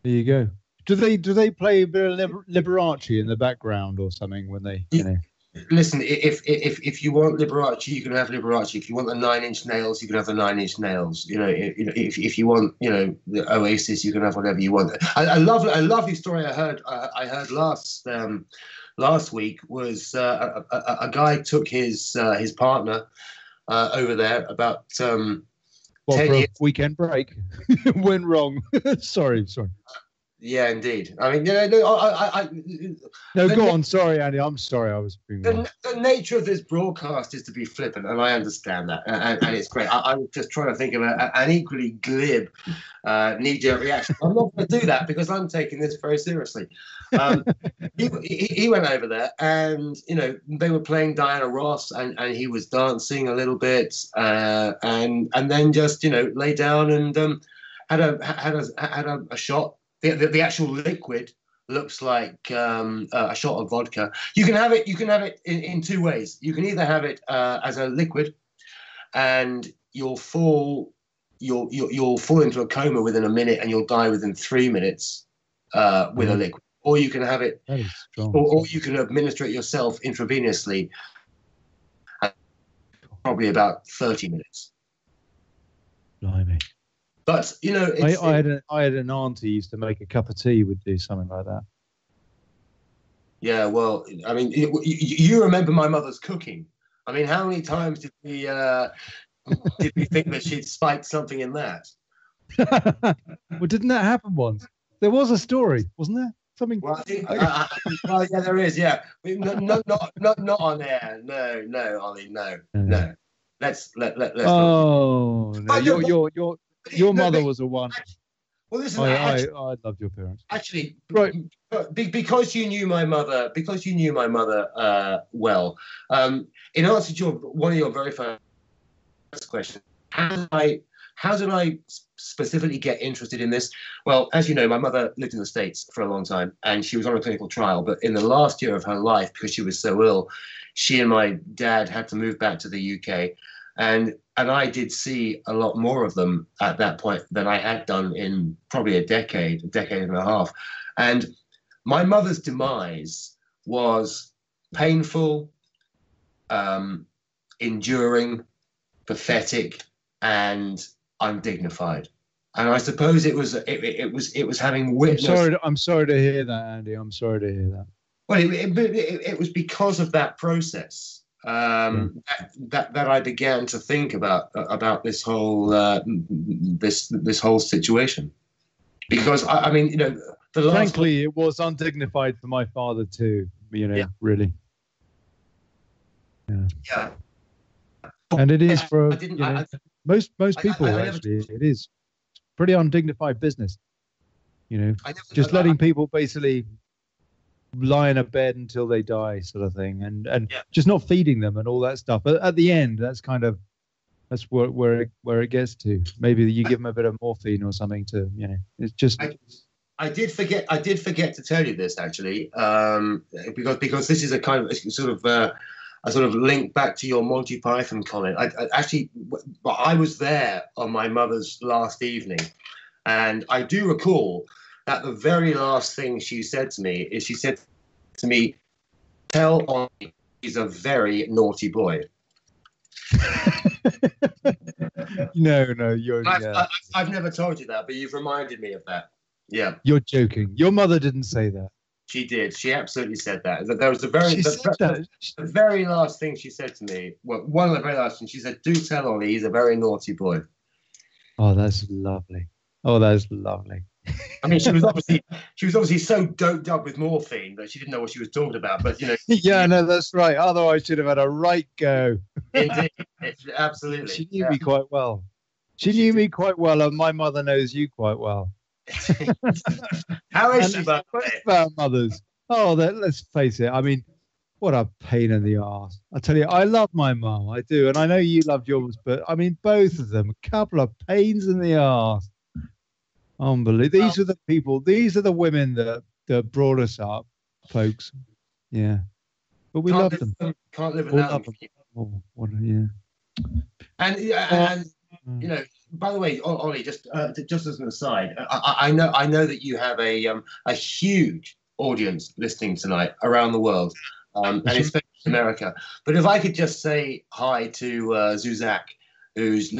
There you go. Do they play a bit of Liberace in the background or something when they, Listen, if you want Liberace, you can have Liberace. If you want the 9 Inch Nails, you can have the 9 Inch Nails. If you want, the Oasis, you can have whatever you want. A lovely story I heard last week was a guy took his partner over there about 10 years. Weekend break. Went wrong. Sorry. Yeah, indeed. I mean, go on. Sorry, Andy. I'm sorry. I was being the nature of this broadcast is to be flippant, and I understand that, and it's great. I was just trying to think of an equally glib knee-jerk reaction. I'm not going to do that because I'm taking this very seriously. He went over there, and they were playing Diana Ross, and he was dancing a little bit, and then just lay down and had a shot. The actual liquid looks like a shot of vodka. You can have it in two ways. You can either have it as a liquid, and you'll fall into a coma within a minute, and you'll die within 3 minutes with a liquid. Or you can have it, or you can administer it yourself intravenously, probably about 30 minutes. Blimey. But I had an aunt who used to make a cup of tea, would do something like that. Yeah, well, I mean, you remember my mother's cooking. I mean, how many times did we think that she'd spiked something in that? Well, didn't that happen once? There was a story, wasn't there? Something. Well, I think, well, yeah, there is. Yeah, not on air. No, Ollie, no. Let's. Oh no, your mother was a one. Well, listen, I loved your parents. Actually, right? Because you knew my mother. Well. In answer to one of your very first questions, how did I specifically get interested in this? Well, as you know, my mother lived in the States for a long time, and she was on a clinical trial. But in the last year of her life, because she was so ill, she and my dad had to move back to the UK. And I did see a lot more of them at that point than I had done in probably a decade and a half. And my mother's demise was painful, enduring, pathetic, and undignified. And I suppose it was having witnessed. I'm sorry to hear that, Andy. I'm sorry to hear that. Well, it was because of that process that I began to think about this whole this whole situation. Because I mean, you know, frankly, it was undignified for my father too. You know, really. Yeah. And it is for most people actually. It is pretty undignified business. You know, just letting people basically lie in a bed until they die, sort of thing, and just not feeding them and all that stuff. But at the end, that's where it gets to. Maybe you give them a bit of morphine or something to, you know. It's just. I did forget to tell you this actually, because this is a kind of sort of link back to your Monty Python comment. I was there on my mother's last evening, and I do recall that the very last thing she said to me is, she said to me, "Tell Ollie he's a very naughty boy." No, you're. I've never told you that, but you've reminded me of that. Yeah, you're joking. Your mother didn't say that. She did. She absolutely said that. That was the very last thing she said to me. Well, one of the very last things she said, "Do tell Ollie he's a very naughty boy." Oh, that's lovely. Oh, that's lovely. I mean, she was obviously so doped up with morphine that she didn't know what she was talking about. But you know. Yeah, no, that's right. Otherwise, she'd have had a right go. Indeed, absolutely. She knew me quite well. She knew me quite well, and my mother knows you quite well. How is she, by the way? Our mothers. Oh, let's face it. I mean, what a pain in the arse. I tell you, I love my mum. I do, and I know you loved yours, but I mean, both of them, a couple of pains in the arse. Unbelievable. These are the people. These are the women that brought us up, folks. Yeah, but we love them. Can't live without them. Oh, yeah. And you know, by the way, Ollie, just as an aside, I know that you have a huge audience listening tonight around the world, and especially in America. But if I could just say hi to Zuzak, who's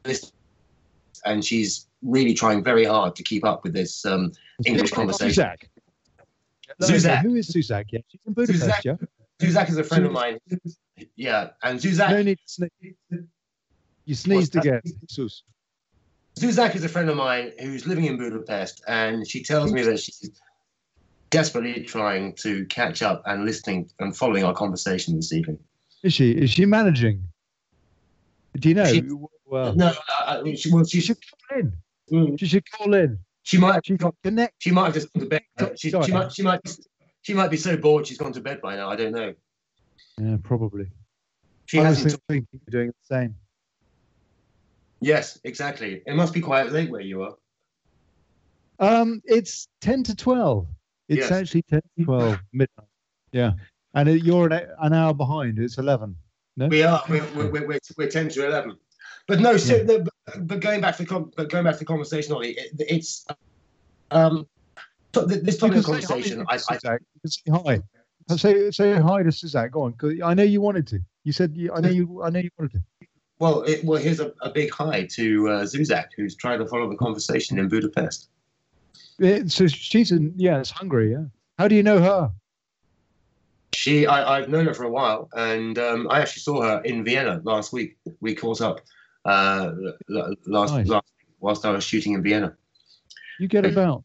listening, and she's really trying very hard to keep up with this English conversation. Zuzak. Who is Zuzak? Yeah, she's in Budapest. Zuzak is a friend of mine. Yeah, and Zuzak. No need to sneeze. You sneezed again. Zuzak is a friend of mine who's living in Budapest, and she tells me that she's desperately trying to catch up and listening and following our conversation this evening. Is she? Is she managing? Do you know? No, she should call in. She should call in. She might connect. She might have just gone to bed. She might be so bored she's gone to bed by now. I don't know. Yeah, probably. I was thinking of doing the same. Yes, exactly. It must be quite late where you are. It's 10 to 12. It's actually 10 to 12 midnight. Yeah, and you're an hour behind. It's 11. No, we are. We're 10 to 11. But no, but going back to the conversation, Ollie, it's this topic of conversation. I say hi. Say hi to Suzanne. Go on, because I know you wanted to. You said I know you wanted to. Well, here's a big hi to Zuzak, who's trying to follow the conversation in Budapest. So she's it's Hungary. Yeah. How do you know her? I've known her for a while, and I actually saw her in Vienna last week. We caught up last week whilst I was shooting in Vienna. You get about.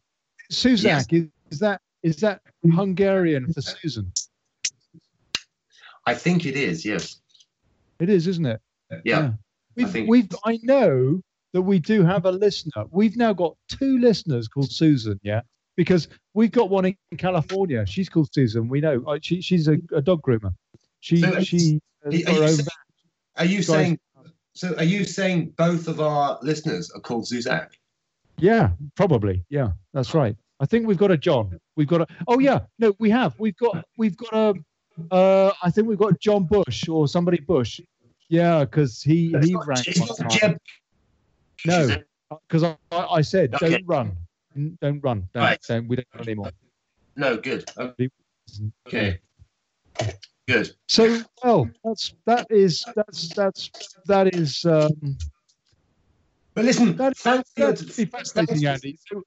Zuzak that Hungarian for Susan? I think it is. Yes. It is, isn't it? Yeah. I know that we do have a listener. We've now got 2 listeners called Susan. Yeah. Because we've got one in California. She's called Susan. We know. She's a dog groomer. Are you saying both of our listeners are called Zuzak? Yeah, probably. Yeah, that's right. I think we've got a John. We've got a. Oh yeah, no, we have. We've got a. I think we've got John Bush or somebody Bush. Yeah, because he rang. No, because I said okay. Don't run. We don't run anymore. No, good. Okay. Good. So, well, that is. But listen, that's fascinating, Andy. So,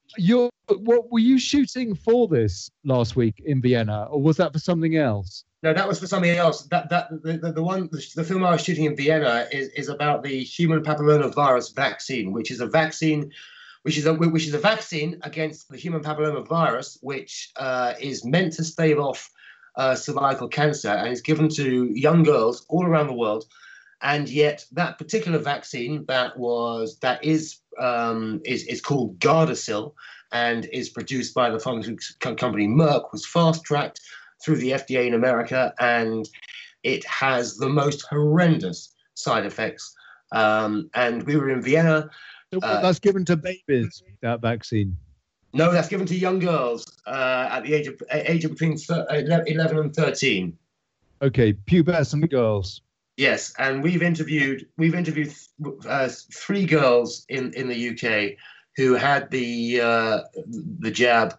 what were you shooting for this last week in Vienna, or was that for something else? No, that was for something else. The film I was shooting in Vienna is about the human papillomavirus vaccine, which is a vaccine against the human papillomavirus, which is meant to stave off cervical cancer and is given to young girls all around the world. And yet, that particular vaccine is called Gardasil and is produced by the pharmaceutical company Merck, was fast-tracked through the FDA in America, and it has the most horrendous side effects. And we were in Vienna. That's given to babies, that vaccine. No, that's given to young girls at the age of between 11 and 13. Okay, pubescent girls. Yes, and we've interviewed 3 girls in the UK who had the jab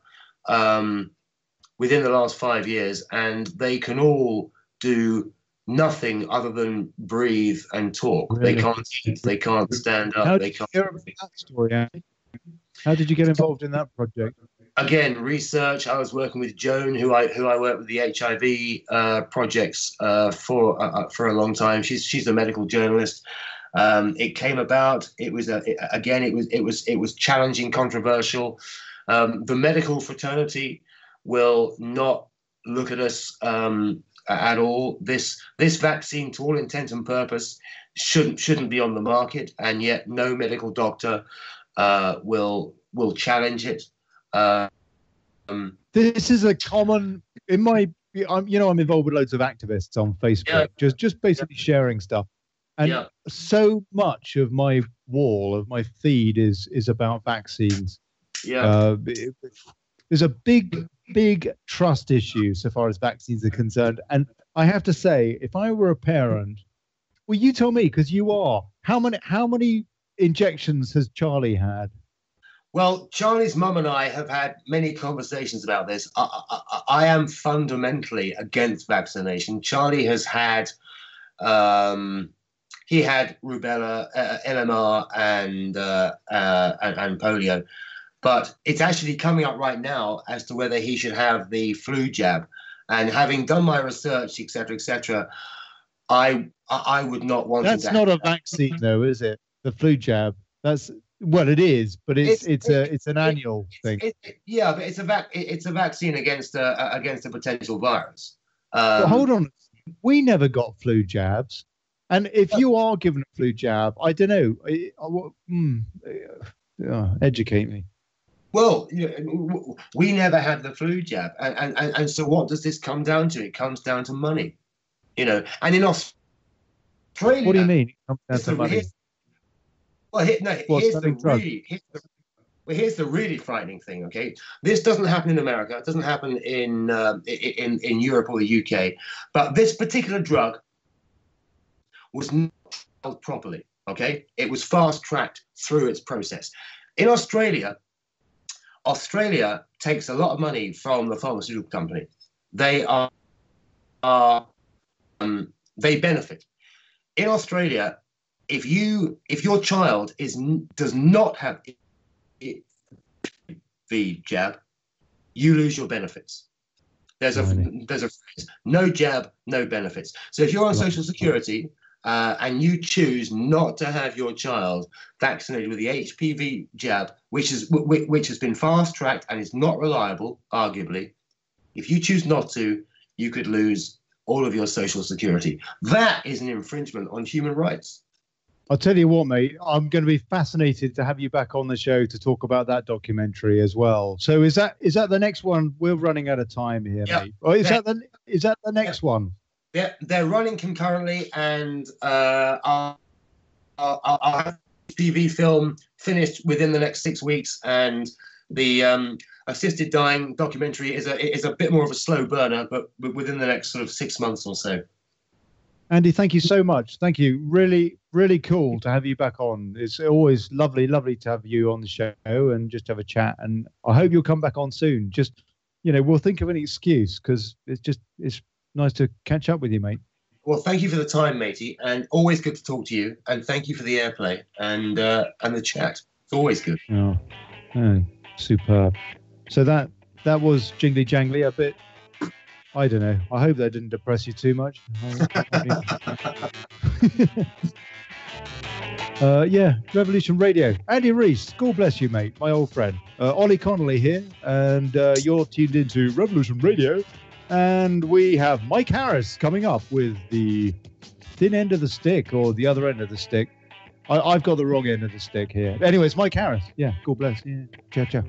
within the last 5 years, and they can all do nothing other than breathe and talk. Really? They can't eat, they can't stand up. How did you hear about that story, Andy? How did you get involved in that project? Again, research. I was working with Joan, who I worked with the HIV projects for a long time. She's a medical journalist. It came about. It was challenging, controversial. The medical fraternity will not look at us at all. This vaccine, to all intent and purpose, shouldn't be on the market, and yet no medical doctor will challenge it. This is a common I'm involved with loads of activists on Facebook, just basically sharing stuff, and so much of my wall of my feed is about vaccines. There's a big trust issue so far as vaccines are concerned, and I have to say, if I were a parent, well, you tell me, because you are. How many injections has Charlie had? Well, Charlie's mum and I have had many conversations about this. I am fundamentally against vaccination. Charlie has had, he had rubella, MMR, and polio, but it's actually coming up right now as to whether he should have the flu jab. And having done my research, etc., I would not want. That's not a vaccine, though, is it? The flu jab. Well, it is, but it's an annual thing. But it's a vaccine against a potential virus. But hold on, we never got flu jabs, and if you are given a flu jab, I don't know. Educate me. Well, we never had the flu jab, and so what does this come down to? It comes down to money, and in Australia. What do you mean? It comes down to money. Here's the really frightening thing. Okay, this doesn't happen in America. It doesn't happen in Europe or the UK. But this particular drug was not held properly. Okay, it was fast tracked through its process. In Australia takes a lot of money from the pharmaceutical company. They they benefit. In Australia, if your child does not have the jab, you lose your benefits. There's a phrase, no jab, no benefits. So if you're on Social Security and you choose not to have your child vaccinated with the HPV jab, which has been fast-tracked and is not reliable, arguably, if you choose not to, you could lose all of your Social Security. That is an infringement on human rights. I'll tell you what, mate, I'm going to be fascinated to have you back on the show to talk about that documentary as well. So is that the next one? We're running out of time here, mate. Or is that the next one? They're running concurrently, and I'll have the TV film finished within the next 6 weeks, and the assisted dying documentary is a bit more of a slow burner, but within the next sort of 6 months or so. Andy, thank you so much. Thank you. Really, really cool to have you back on. It's always lovely to have you on the show and just have a chat. And I hope you'll come back on soon. Just, we'll think of an excuse, because it's nice to catch up with you, mate. Well, thank you for the time, matey, and always good to talk to you. And thank you for the airplay and the chat. It's always good. Oh, superb. So that was Jingly Jangly, a bit. I don't know. I hope that didn't depress you too much. Revolution Radio. Andi Reiss, God bless you, mate, my old friend. Olly Connelly here, and you're tuned into Revolution Radio. And we have Mike Harris coming up with the thin end of the stick, or the other end of the stick. I've got the wrong end of the stick here. Anyways, Mike Harris. Yeah, God bless. Yeah, ciao.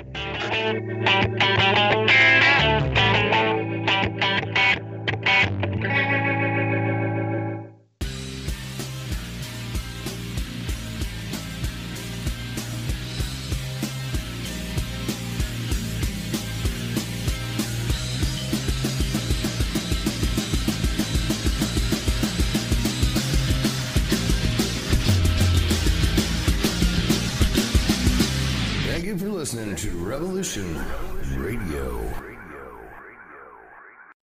Thank you for listening to Revolution Radio.